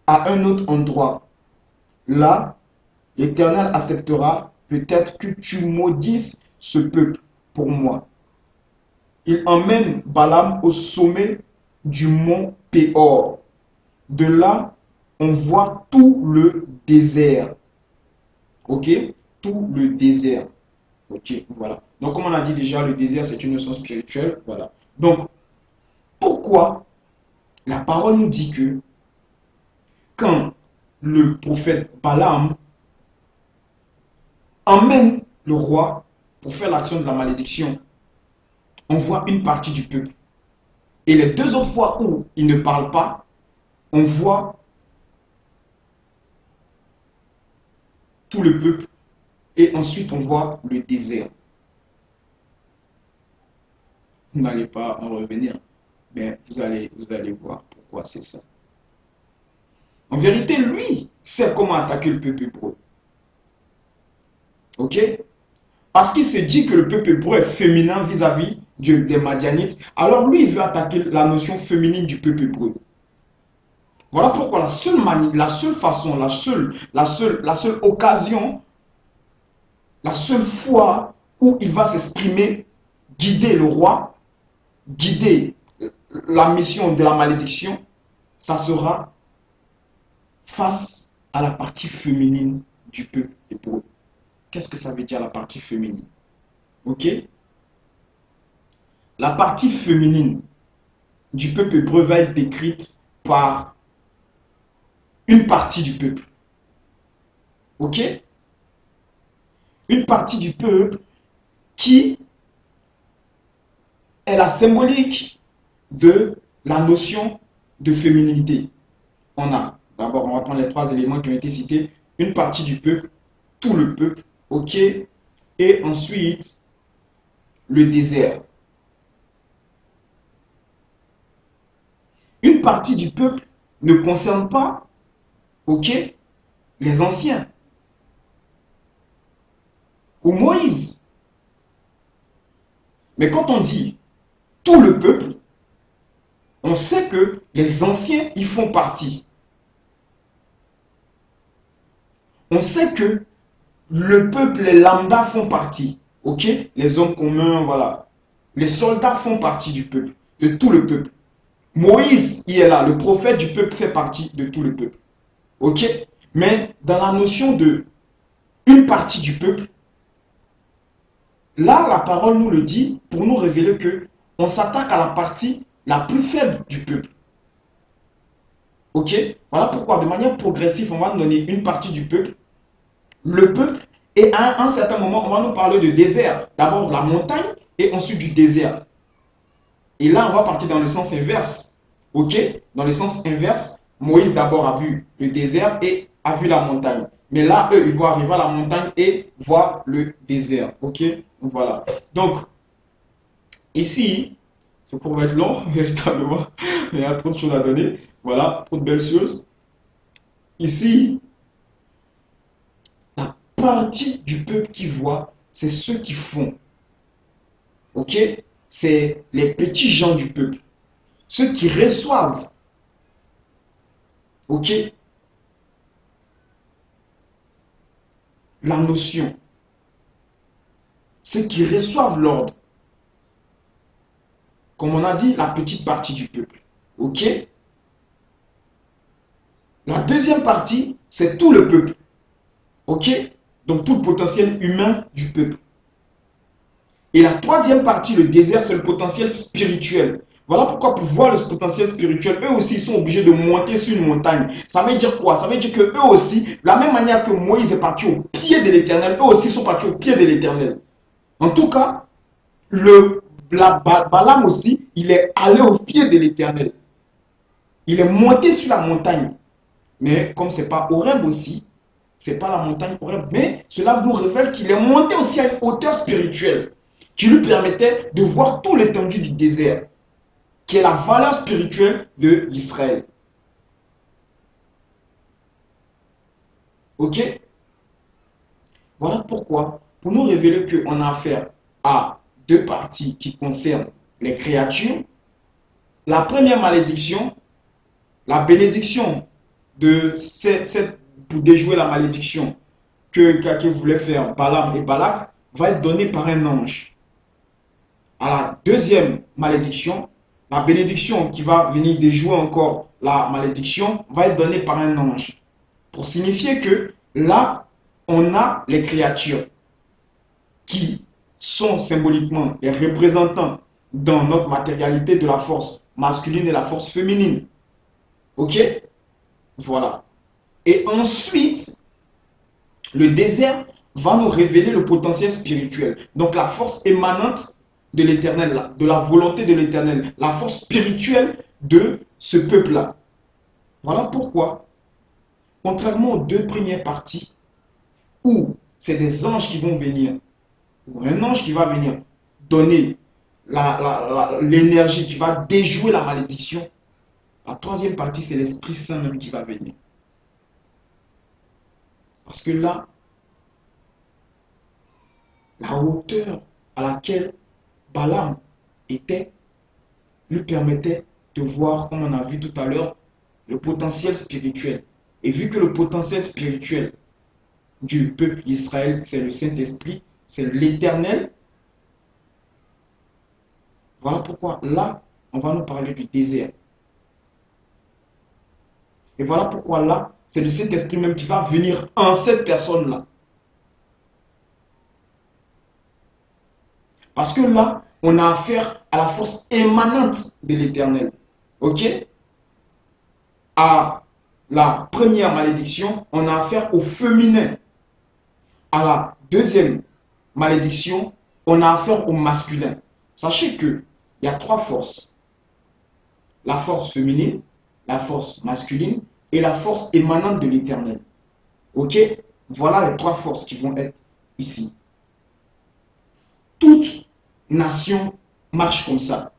à un autre endroit. Là, l'Éternel acceptera peut-être que tu maudisses ce peuple pour moi. Il emmène Balaam au sommet du mont Péor. De là, on voit tout le désert. Ok? Tout le désert. Ok, voilà. Donc, comme on a dit déjà, le désert, c'est une notion spirituelle. Voilà. Donc, pourquoi la parole nous dit que quand le prophète Balaam emmène le roi pour faire l'action de la malédiction, on voit une partie du peuple. Et les deux autres fois où il ne parle pas, on voit tout le peuple et ensuite on voit le désert. Vous n'allez pas en revenir, mais vous allez voir pourquoi c'est ça. En vérité, lui sait comment attaquer le peuple hébreu. Ok? Parce qu'il se dit que le peuple hébreu est féminin vis-à-vis des Madianites. Alors lui, il veut attaquer la notion féminine du peuple hébreu. Voilà pourquoi la seule façon, la seule occasion, la seule fois où il va s'exprimer, guider le roi, guider la mission de la malédiction, ça sera face à la partie féminine du peuple hébreu. Qu'est-ce que ça veut dire la partie féminine? Ok? La partie féminine du peuple hébreu va être décrite par une partie du peuple. Ok? Une partie du peuple qui est la symbolique de la notion de féminité. D'abord, on va prendre les trois éléments qui ont été cités. Une partie du peuple, tout le peuple, ok? Et ensuite, le désert. Une partie du peuple ne concerne pas, ok, les anciens ou Moïse. Mais quand on dit tout le peuple, on sait que les anciens y font partie. On sait que le peuple, les lambda font partie. Ok? Les hommes communs, voilà. Les soldats font partie du peuple, de tout le peuple. Moïse, il est là. Le prophète du peuple fait partie de tout le peuple. Ok? Mais dans la notion de une partie du peuple, là, la parole nous le dit pour nous révéler que on s'attaque à la partie la plus faible du peuple. Ok? Voilà pourquoi, de manière progressive, on va nous donner une partie du peuple, le peuple, et à un certain moment, on va nous parler de désert. D'abord de la montagne et ensuite du désert. Et là, on va partir dans le sens inverse. Ok? Dans le sens inverse, Moïse d'abord a vu le désert et a vu la montagne. Mais là, eux, ils vont arriver à la montagne et voir le désert. Ok? Voilà. Donc, ici, ça pourrait être long, véritablement. Il y a trop de choses à donner. Voilà, trop de belles choses. Ici, la partie du peuple qui voit, c'est ceux qui font. Ok? C'est les petits gens du peuple. Ceux qui reçoivent. Ok? La notion. Ceux qui reçoivent l'ordre. Comme on a dit, la petite partie du peuple. Ok? La deuxième partie, c'est tout le peuple. Ok? Donc tout le potentiel humain du peuple. Et la troisième partie, le désert, c'est le potentiel spirituel. Voilà pourquoi pour voir le potentiel spirituel, eux aussi, ils sont obligés de monter sur une montagne. Ça veut dire quoi? Ça veut dire que eux aussi, de la même manière que Moïse est parti au pied de l'Éternel, eux aussi sont partis au pied de l'Éternel. En tout cas, Balaam aussi, il est allé au pied de l'Éternel. Il est monté sur la montagne. Mais comme ce n'est pas Horeb aussi, ce n'est pas la montagne Horeb, mais cela nous révèle qu'il est monté aussi à une hauteur spirituelle qui lui permettait de voir tout l'étendue du désert, qui est la valeur spirituelle de Israël. Ok? Voilà pourquoi, pour nous révéler qu'on a affaire à deux parties qui concernent les créatures, la première malédiction, la bénédiction pour déjouer la malédiction que voulaient faire Balaam et Balak, va être donnée par un ange. À la deuxième malédiction, la bénédiction qui va venir déjouer encore la malédiction va être donnée par un ange. Pour signifier que là, on a les créatures qui sont symboliquement les représentants dans notre matérialité de la force masculine et la force féminine. Ok? Voilà. Et ensuite, le désert va nous révéler le potentiel spirituel. Donc la force émanante de l'Éternel, de la volonté de l'Éternel, la force spirituelle de ce peuple-là. Voilà pourquoi, contrairement aux deux premières parties, où c'est des anges qui vont venir, ou un ange qui va venir donner l'énergie, qui va déjouer la malédiction, la troisième partie, c'est l'Esprit Saint même qui va venir. Parce que là, la hauteur à laquelle Balaam était lui permettait de voir, comme on a vu tout à l'heure, le potentiel spirituel. Et vu que le potentiel spirituel du peuple d'Israël, c'est le Saint-Esprit, c'est l'Éternel, voilà pourquoi là, on va nous parler du désert. Et voilà pourquoi là, c'est le Saint-Esprit même qui va venir en cette personne-là. Parce que là, on a affaire à la force émanante de l'Éternel. Ok? À la première malédiction, on a affaire au féminin. À la deuxième malédiction, on a affaire au masculin. Sachez qu'il y a trois forces. La force féminine, la force masculine et la force émanante de l'Éternel. Ok? Voilà les trois forces qui vont être ici. Toute nation marche comme ça.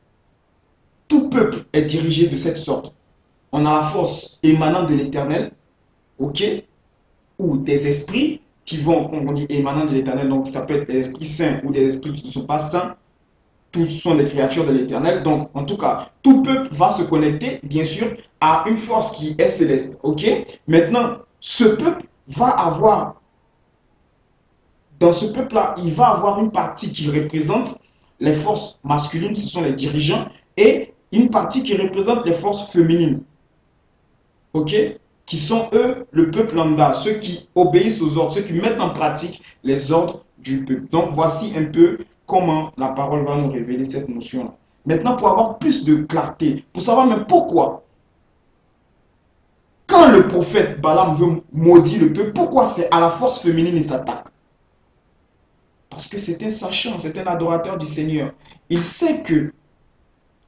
Tout peuple est dirigé de cette sorte. On a la force émanante de l'Éternel, ok? Ou des esprits qui vont, comme on dit, émanant de l'Éternel. Donc ça peut être des esprits saints ou des esprits qui ne sont pas saints. Tous sont des créatures de l'Éternel. Donc en tout cas, tout peuple va se connecter, bien sûr, à une force qui est céleste, ok? Maintenant, ce peuple va avoir, dans ce peuple-là, il va avoir une partie qui représente les forces masculines, ce sont les dirigeants, et une partie qui représente les forces féminines. Ok? Qui sont eux, le peuple lambda, ceux qui obéissent aux ordres, ceux qui mettent en pratique les ordres du peuple. Donc voici un peu comment la parole va nous révéler cette notion-là. Maintenant, pour avoir plus de clarté, pour savoir même pourquoi, quand le prophète Balaam veut maudire le peuple, pourquoi c'est à la force féminine il s'attaque? Parce que c'est un sachant, c'est un adorateur du Seigneur. Il sait que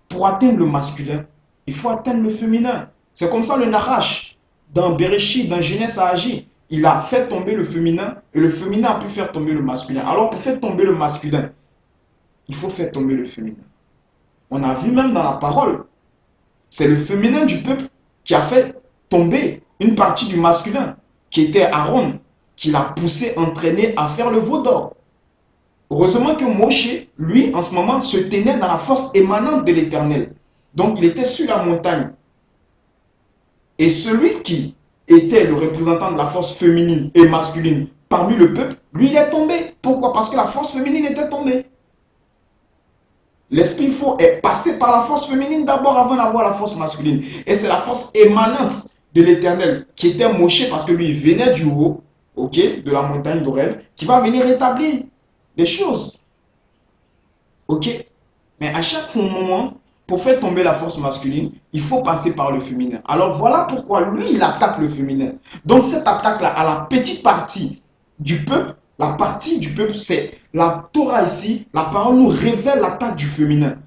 pour atteindre le masculin, il faut atteindre le féminin. C'est comme ça le Nahash, dans Bereshit, dans Genèse, a agi. Il a fait tomber le féminin et le féminin a pu faire tomber le masculin. Alors pour faire tomber le masculin, il faut faire tomber le féminin. On a vu même dans la parole, c'est le féminin du peuple qui a fait tomber une partie du masculin, qui était Aaron, qui l'a poussé, entraîné à faire le veau d'or. Heureusement que Moshe, lui, en ce moment, se tenait dans la force émanante de l'Éternel. Donc, il était sur la montagne. Et celui qui était le représentant de la force féminine et masculine parmi le peuple, lui, il est tombé. Pourquoi? Parce que la force féminine était tombée. L'esprit faux est passé par la force féminine d'abord avant d'avoir la force masculine. Et c'est la force émanante de l'Éternel qui était Moshe parce que lui, il venait du haut, ok, de la montagne d'Oreb, qui va venir rétablir les choses. Ok? Mais à chaque moment, pour faire tomber la force masculine, il faut passer par le féminin. Alors voilà pourquoi lui, il attaque le féminin. Donc cette attaque-là, à la petite partie du peuple, la partie du peuple, c'est la Torah ici, la parole nous révèle l'attaque du féminin.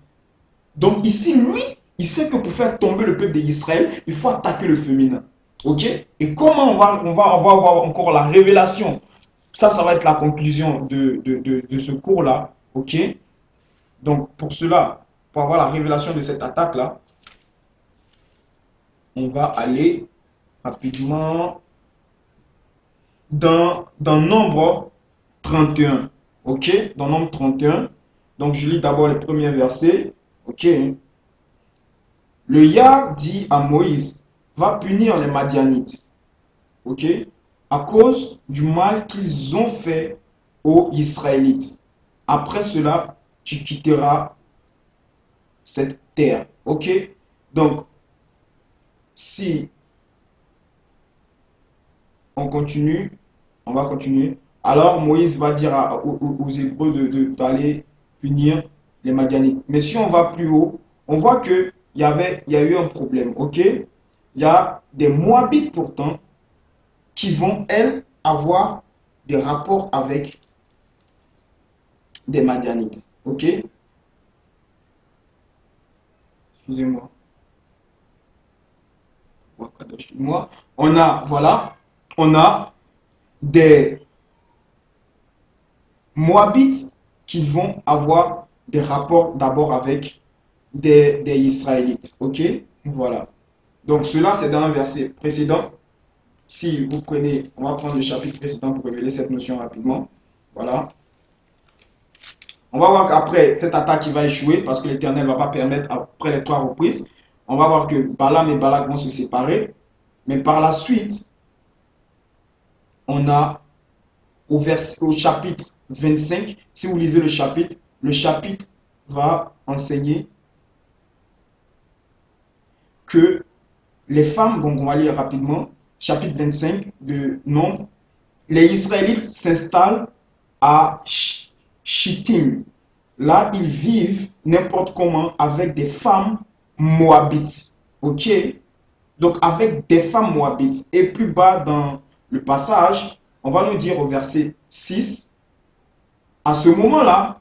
Donc ici, lui, il sait que pour faire tomber le peuple d'Israël, il faut attaquer le féminin. Ok? Et comment on va avoir encore la révélation? Ça va être la conclusion de ce cours-là. Ok? Donc, pour cela, pour avoir la révélation de cette attaque-là, on va aller rapidement dans Nombre 31. Ok? Dans Nombre 31. Donc, je lis d'abord les premiers versets. Ok? Le Yah dit à Moïse, va punir les Madianites. Ok? À cause du mal qu'ils ont fait aux Israélites. Après cela, tu quitteras cette terre. Ok? Donc, si on continue, on va continuer. Alors Moïse va dire aux Hébreux d'aller punir les Madianites. Mais si on va plus haut, on voit qu'il y a eu un problème. Ok? Il y a des Moabites pourtant qui vont, elles, avoir des rapports avec des Madianites. Ok? excusez-moi, on a, voilà, on a des Moabites qui vont avoir des rapports d'abord avec des Israélites. Ok? Voilà. Donc cela, c'est dans un verset précédent. Si vous prenez, on va prendre le chapitre précédent pour révéler cette notion rapidement. Voilà. On va voir qu'après cette attaque qui va échouer, parce que l'Éternel ne va pas permettre, après les 3 reprises, on va voir que Balaam et Balak vont se séparer. Mais par la suite, on a au chapitre 25, si vous lisez le chapitre va enseigner que les femmes, donc on va lire rapidement, chapitre 25 de Nombre, les Israélites s'installent à Chittim. Là, ils vivent n'importe comment avec des femmes moabites. Ok? Donc, avec des femmes moabites. Et plus bas dans le passage, on va nous dire au verset 6, à ce moment-là,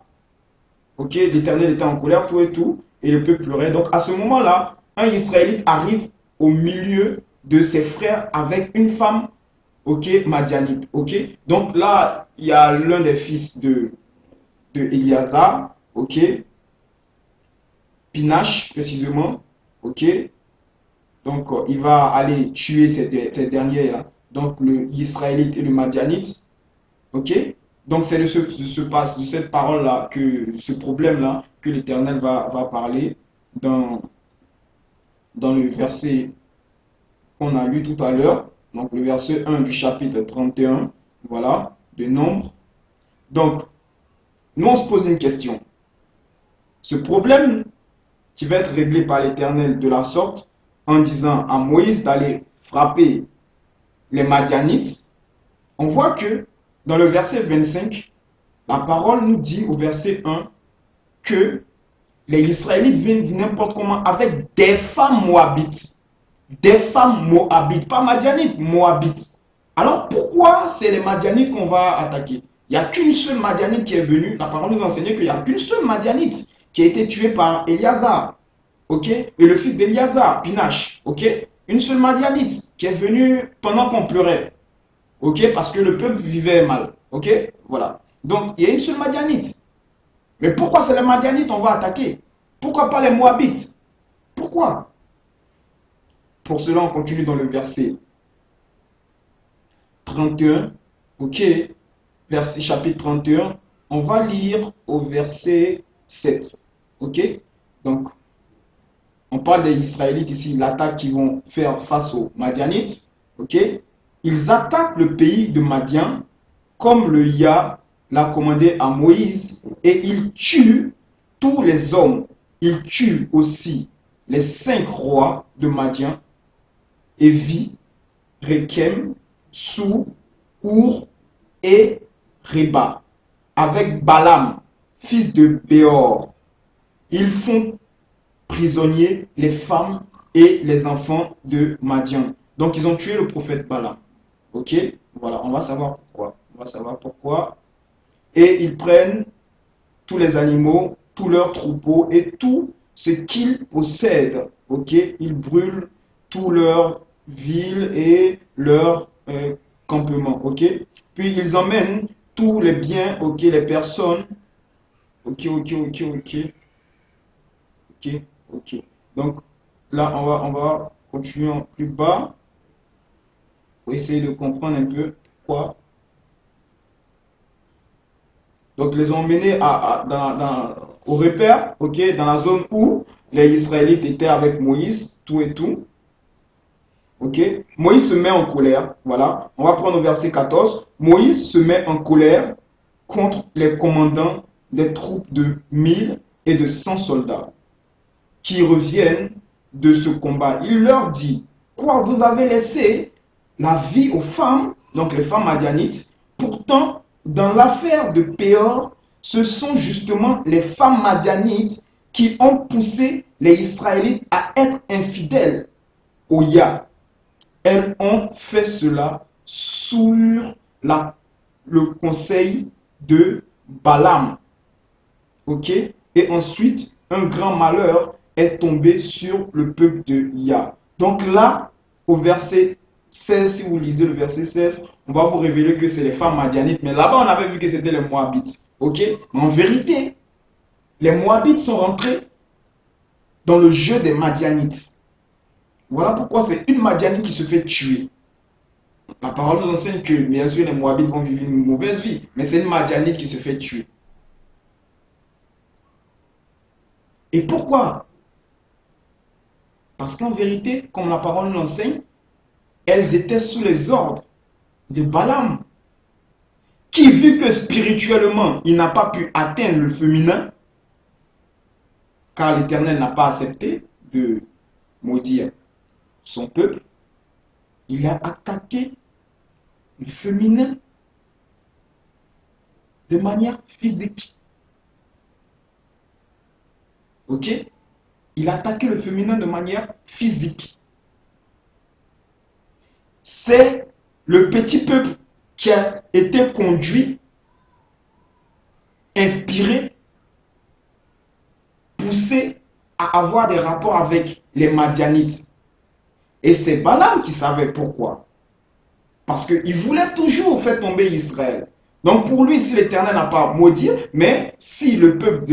ok, l'Éternel était en colère, tout et tout, et le peuple pleurait. Donc, à ce moment-là, un Israélite arrive au milieu de ses frères avec une femme, ok, madianite, ok. Donc là, il y a l'un des fils de Éliazar, ok, Pinache précisément, ok. Donc, il va aller tuer ces derniers-là. Donc, le Israélite et le Madianite. OK? Donc, c'est de cette parole-là, ce problème-là, que l'Éternel va parler dans, dans le verset qu'on a lu tout à l'heure. Donc, le verset 1 du chapitre 31, voilà, de Nombre. Donc, nous, on se pose une question. Ce problème qui va être réglé par l'Éternel de la sorte, en disant à Moïse d'aller frapper les Madianites, on voit que dans le verset 25, la parole nous dit au verset 1 que les Israélites viennent n'importe comment avec des femmes moabites. Des femmes moabites, pas madianites, moabites. Alors pourquoi c'est les Madianites qu'on va attaquer? Il n'y a qu'une seule Madianite qui est venue. La parole nous enseignait qu'il n'y a qu'une seule Madianite qui a été tuée par Éliazar. Ok? Et le fils d'Éliazar, Pinache. Ok? Une seule Madianite qui est venue pendant qu'on pleurait. Ok? Parce que le peuple vivait mal. Ok? Voilà. Donc, il y a une seule Madianite. Mais pourquoi c'est les Madianites qu'on va attaquer? Pourquoi pas les Moabites? Pourquoi? Pour cela, on continue dans le verset 31. Ok? Verset chapitre 31. On va lire au verset 7. Ok? Donc, on parle des Israélites ici, l'attaque qu'ils vont faire face aux Madianites. Ok? Ils attaquent le pays de Madian comme le Yah l'a commandé à Moïse, et ils tuent tous les hommes. Ils tuent aussi les 5 rois de Madian, Évi, Rekem, Sou, Our et Reba, avec Balaam, fils de Béor. Ils font prisonniers les femmes et les enfants de Madian. Donc ils ont tué le prophète Balaam. Ok? Voilà, on va savoir pourquoi. On va savoir pourquoi. Et ils prennent tous les animaux, tous leurs troupeaux et tout ce qu'ils possèdent. Ok? Ils brûlent tous leurs villes et leurs campements. Ok? Puis ils emmènent tous les biens, ok, les personnes. Ok, ok, ok, ok. Ok, ok. Donc là, on va continuer en plus bas pour essayer de comprendre un peu quoi. Donc, ils les ont menés au repère, ok, dans la zone où les Israélites étaient avec Moïse, tout et tout. Ok, Moïse se met en colère. Voilà, on va prendre au verset 14. Moïse se met en colère contre les commandants des troupes de 1000 et de 100 soldats qui reviennent de ce combat. Il leur dit: quoi, vous avez laissé la vie aux femmes, donc les femmes madianites? Pourtant, dans l'affaire de Péor, ce sont justement les femmes madianites qui ont poussé les Israélites à être infidèles au Yah. Elles ont fait cela sur le conseil de Balaam. Ok? Et ensuite, un grand malheur est tombé sur le peuple de Yah. Donc là, au verset 16, si vous lisez le verset 16, on va vous révéler que c'est les femmes madianites. Mais là-bas, on avait vu que c'était les Moabites. Ok? Mais en vérité, les Moabites sont rentrés dans le jeu des Madianites. Voilà pourquoi c'est une Madianite qui se fait tuer. La parole nous enseigne que, bien sûr, les Moabites vont vivre une mauvaise vie, mais c'est une Madianite qui se fait tuer. Et pourquoi? Parce qu'en vérité, comme la parole nous enseigne, elles étaient sous les ordres de Balaam, qui, vu que spirituellement, il n'a pas pu atteindre le féminin, car l'Éternel n'a pas accepté de maudire son peuple, il a attaqué le féminin de manière physique. Ok? Il a attaqué le féminin de manière physique. C'est le petit peuple qui a été conduit, inspiré, poussé à avoir des rapports avec les Madianites. Et c'est Balaam qui savait pourquoi. Parce qu'il voulait toujours faire tomber Israël. Donc pour lui, si l'Éternel n'a pas maudit, mais si le peuple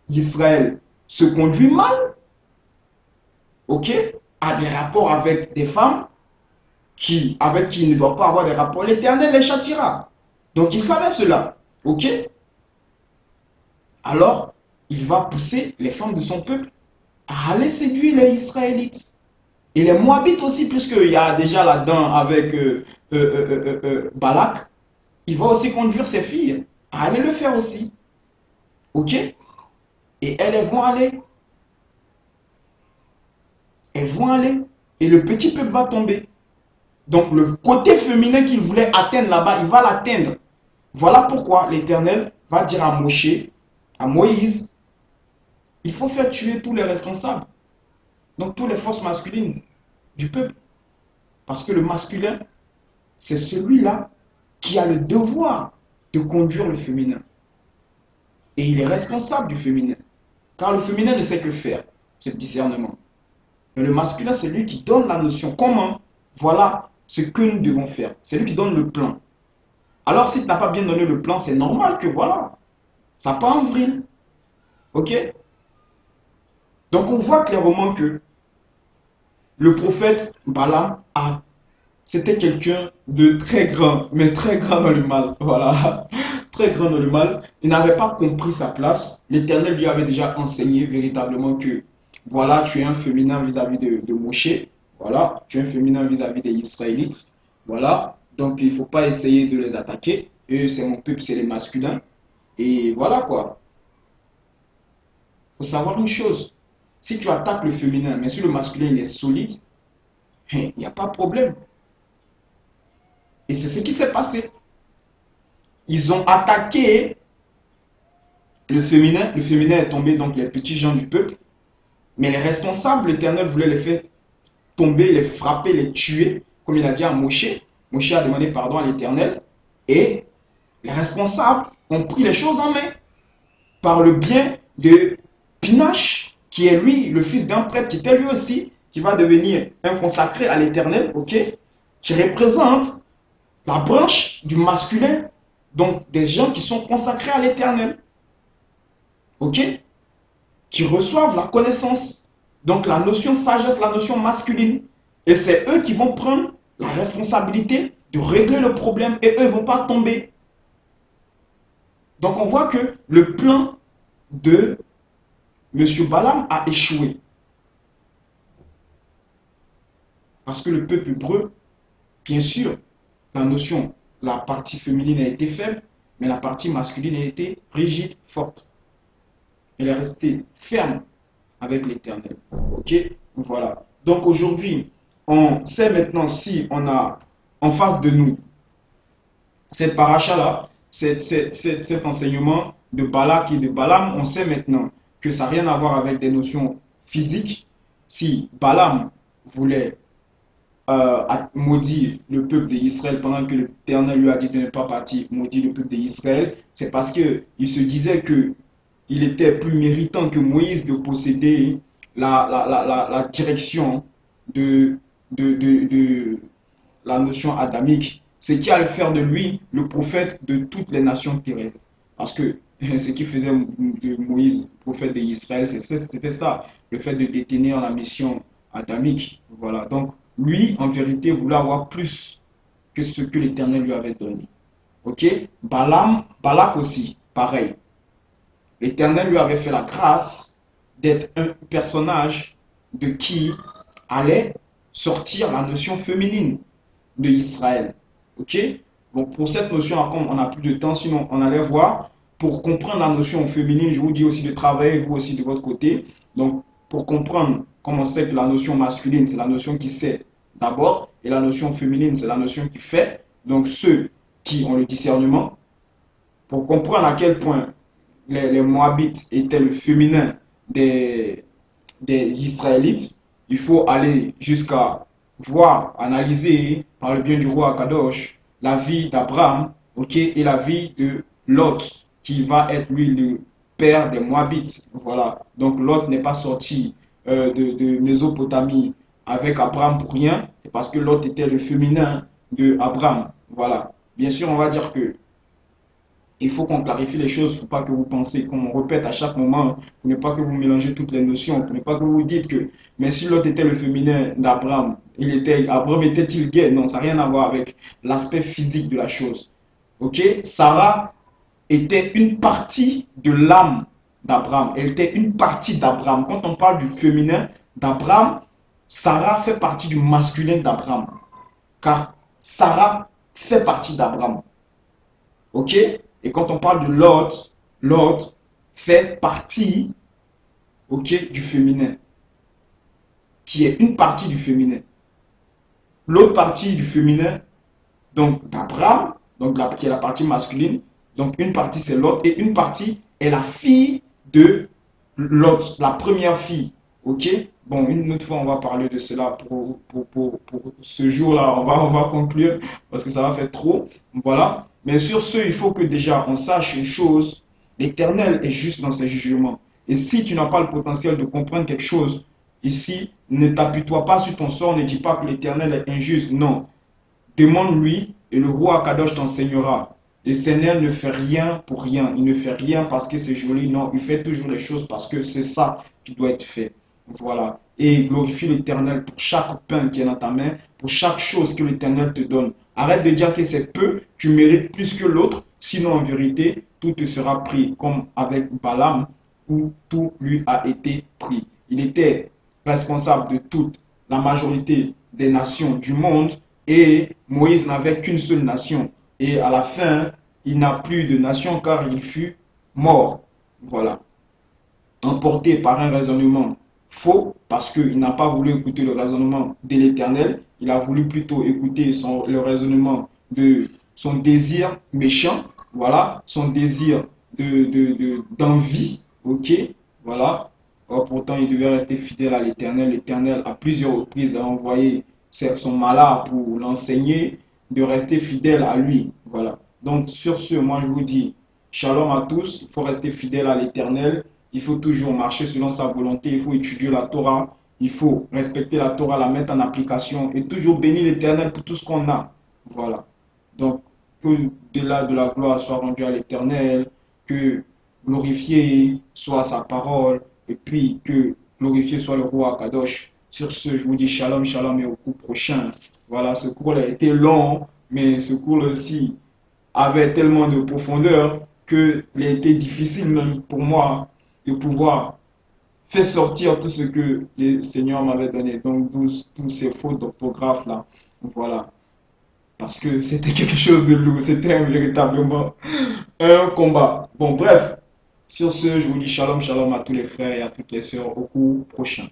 d'Israël se conduit mal, ok, a des rapports avec des femmes avec qui il ne doit pas avoir des rapports, l'Éternel les châtira. Donc il savait cela, ok. Alors, il va pousser les femmes de son peuple à aller séduire les Israélites. Et les Moabites aussi, puisqu'il y a déjà là-dedans avec Balak, il va aussi conduire ses filles à aller le faire aussi. Ok? Et elles vont aller. Elles vont aller. Et le petit peuple va tomber. Donc le côté féminin qu'il voulait atteindre là-bas, il va l'atteindre. Voilà pourquoi l'Éternel va dire à Moshe, à Moïse, il faut faire tuer tous les responsables. Donc toutes les forces masculines du peuple. Parce que le masculin, c'est celui-là qui a le devoir de conduire le féminin. Et il est responsable du féminin. Car le féminin ne sait que faire, c'est le discernement. Mais le masculin, c'est lui qui donne la notion. Comment? Voilà ce que nous devons faire. C'est lui qui donne le plan. Alors, si tu n'as pas bien donné le plan, c'est normal que voilà, ça part en vrille. Ok? Donc, on voit clairement que le prophète Balaam c'était quelqu'un de très grand, mais très grand dans le mal. Voilà, très grand dans le mal. Il n'avait pas compris sa place. L'Éternel lui avait déjà enseigné véritablement que, voilà, tu es un féminin vis-à-vis de Moshe. Voilà, tu es un féminin vis-à-vis des Israélites. Voilà, donc il ne faut pas essayer de les attaquer. Eux, c'est mon peuple, c'est les masculins. Et voilà quoi. Il faut savoir une chose. Si tu attaques le féminin, mais si le masculin il est solide, il n'y a pas de problème. Et c'est ce qui s'est passé. Ils ont attaqué le féminin est tombé, donc les petits gens du peuple. Mais les responsables, l'Éternel voulait les faire tomber, les frapper, les tuer, comme il a dit à Moshe. Moshe a demandé pardon à l'Éternel. Et les responsables ont pris les choses en main par le bien de Pinache, qui est lui, le fils d'un prêtre, qui était lui aussi, qui va devenir un consacré à l'Éternel, ok, qui représente la branche du masculin, donc des gens qui sont consacrés à l'Éternel, ok, qui reçoivent la connaissance, donc la notion sagesse, la notion masculine, et c'est eux qui vont prendre la responsabilité de régler le problème, et eux ne vont pas tomber. Donc on voit que le plan de M. Balaam a échoué. Parce que le peuple hébreu, bien sûr, la partie féminine a été faible, mais la partie masculine a été rigide, forte. Elle est restée ferme avec l'Éternel. Ok? Voilà. Donc aujourd'hui, on sait maintenant si on a en face de nous cette paracha-là, cet enseignement de Balak et de Balaam, on sait maintenant que ça n'a rien à voir avec des notions physiques. Si Balaam voulait maudire le peuple d'Israël pendant que l'Éternel lui a dit de ne pas partir maudire le peuple d'Israël, c'est parce qu'il se disait qu'il était plus méritant que Moïse de posséder la direction de, de la notion adamique, ce qui allait faire de lui le prophète de toutes les nations terrestres. Parce que ce qui faisait de Moïse prophète d'Israël, c'était ça, le fait de détenir la mission adamique. Voilà. Donc, lui, en vérité, voulait avoir plus que ce que l'Éternel lui avait donné. Ok? Balak aussi, pareil. L'Éternel lui avait fait la grâce d'être un personnage de qui allait sortir la notion féminine de Israël. Ok? Donc pour cette notion, comme on n'a plus de temps, sinon on allait voir. Pour comprendre la notion féminine, je vous dis aussi de travailler vous aussi de votre côté. Donc pour comprendre, comme on sait que la notion masculine, c'est la notion qui sait d'abord, et la notion féminine, c'est la notion qui fait. Donc ceux qui ont le discernement, pour comprendre à quel point les Moabites étaient le féminin des, des Israélites, il faut aller jusqu'à voir, analyser par le bien du roi Akadosh la vie d'Abraham, ok, et la vie de Lot, qui va être lui le père des Moabites. Voilà. Donc Lot n'est pas sorti de Mésopotamie avec Abraham pour rien, c'est parce que Lot était le féminin de Abraham. Voilà. Bien sûr, on va dire que il faut qu'on clarifie les choses, il ne faut pas que vous pensez, qu'on répète à chaque moment, pour ne pas que vous mélangez toutes les notions, pour ne pas que vous dites que, mais si l'autre était le féminin d'Abraham, Abraham était-il gay? Non, ça n'a rien à voir avec l'aspect physique de la chose. Ok? Sarah était une partie de l'âme d'Abraham. Elle était une partie d'Abraham. Quand on parle du féminin d'Abraham, Sarah fait partie du masculin d'Abraham. Car Sarah fait partie d'Abraham. Ok? Et quand on parle de Lot, Lot fait partie, ok, du féminin, qui est une partie du féminin. L'autre partie du féminin, donc d'Abraham, donc qui est la partie masculine, donc une partie c'est Lot et une partie est la fille de Lot, la première fille. Ok? Bon, une autre fois, on va parler de cela pour ce jour-là. On va conclure parce que ça va faire trop. Voilà. Mais sur ce, il faut que déjà on sache une chose. L'Éternel est juste dans ses jugements. Et si tu n'as pas le potentiel de comprendre quelque chose ici, ne t'appuie-toi pas sur ton sort, ne dis pas que l'Éternel est injuste. Non. Demande-lui et le roi Akadosh t'enseignera. Le Seigneur ne fait rien pour rien. Il ne fait rien parce que c'est joli. Non, il fait toujours les choses parce que c'est ça qui doit être fait. Voilà. Et glorifie l'Éternel pour chaque pain qui est dans ta main, pour chaque chose que l'Éternel te donne. Arrête de dire que c'est peu, tu mérites plus que l'autre. Sinon, en vérité, tout te sera pris, comme avec Balaam, où tout lui a été pris. Il était responsable de toute la majorité des nations du monde et Moïse n'avait qu'une seule nation. Et à la fin, il n'a plus de nation car il fut mort. Voilà. Emporté par un raisonnement faux parce qu'il n'a pas voulu écouter le raisonnement de l'Éternel. Il a voulu plutôt écouter le raisonnement de son désir méchant. Voilà. Son désir d'envie. Ok. Voilà. Or, pourtant, il devait rester fidèle à l'Éternel. L'Éternel, à plusieurs reprises, a envoyé son malade pour l'enseigner de rester fidèle à lui. Voilà. Donc, sur ce, moi, je vous dis, shalom à tous. Il faut rester fidèle à l'Éternel. Il faut toujours marcher selon sa volonté. Il faut étudier la Torah. Il faut respecter la Torah, la mettre en application et toujours bénir l'Éternel pour tout ce qu'on a. Voilà. Donc, que de la gloire soit rendue à l'Éternel, que glorifié soit sa parole, et puis que glorifié soit le roi Kadosh. Sur ce, je vous dis shalom, shalom et au cours prochain. Voilà, ce cours a été long, mais ce cours aussi avait tellement de profondeur qu'il a été difficile même pour moi de pouvoir faire sortir tout ce que le Seigneur m'avait donné. Donc, tous ces fautes d'orthographe là. Voilà. Parce que c'était quelque chose de lourd. C'était véritablement un combat. Bon, bref. Sur ce, je vous dis shalom, shalom à tous les frères et à toutes les sœurs au cours prochain.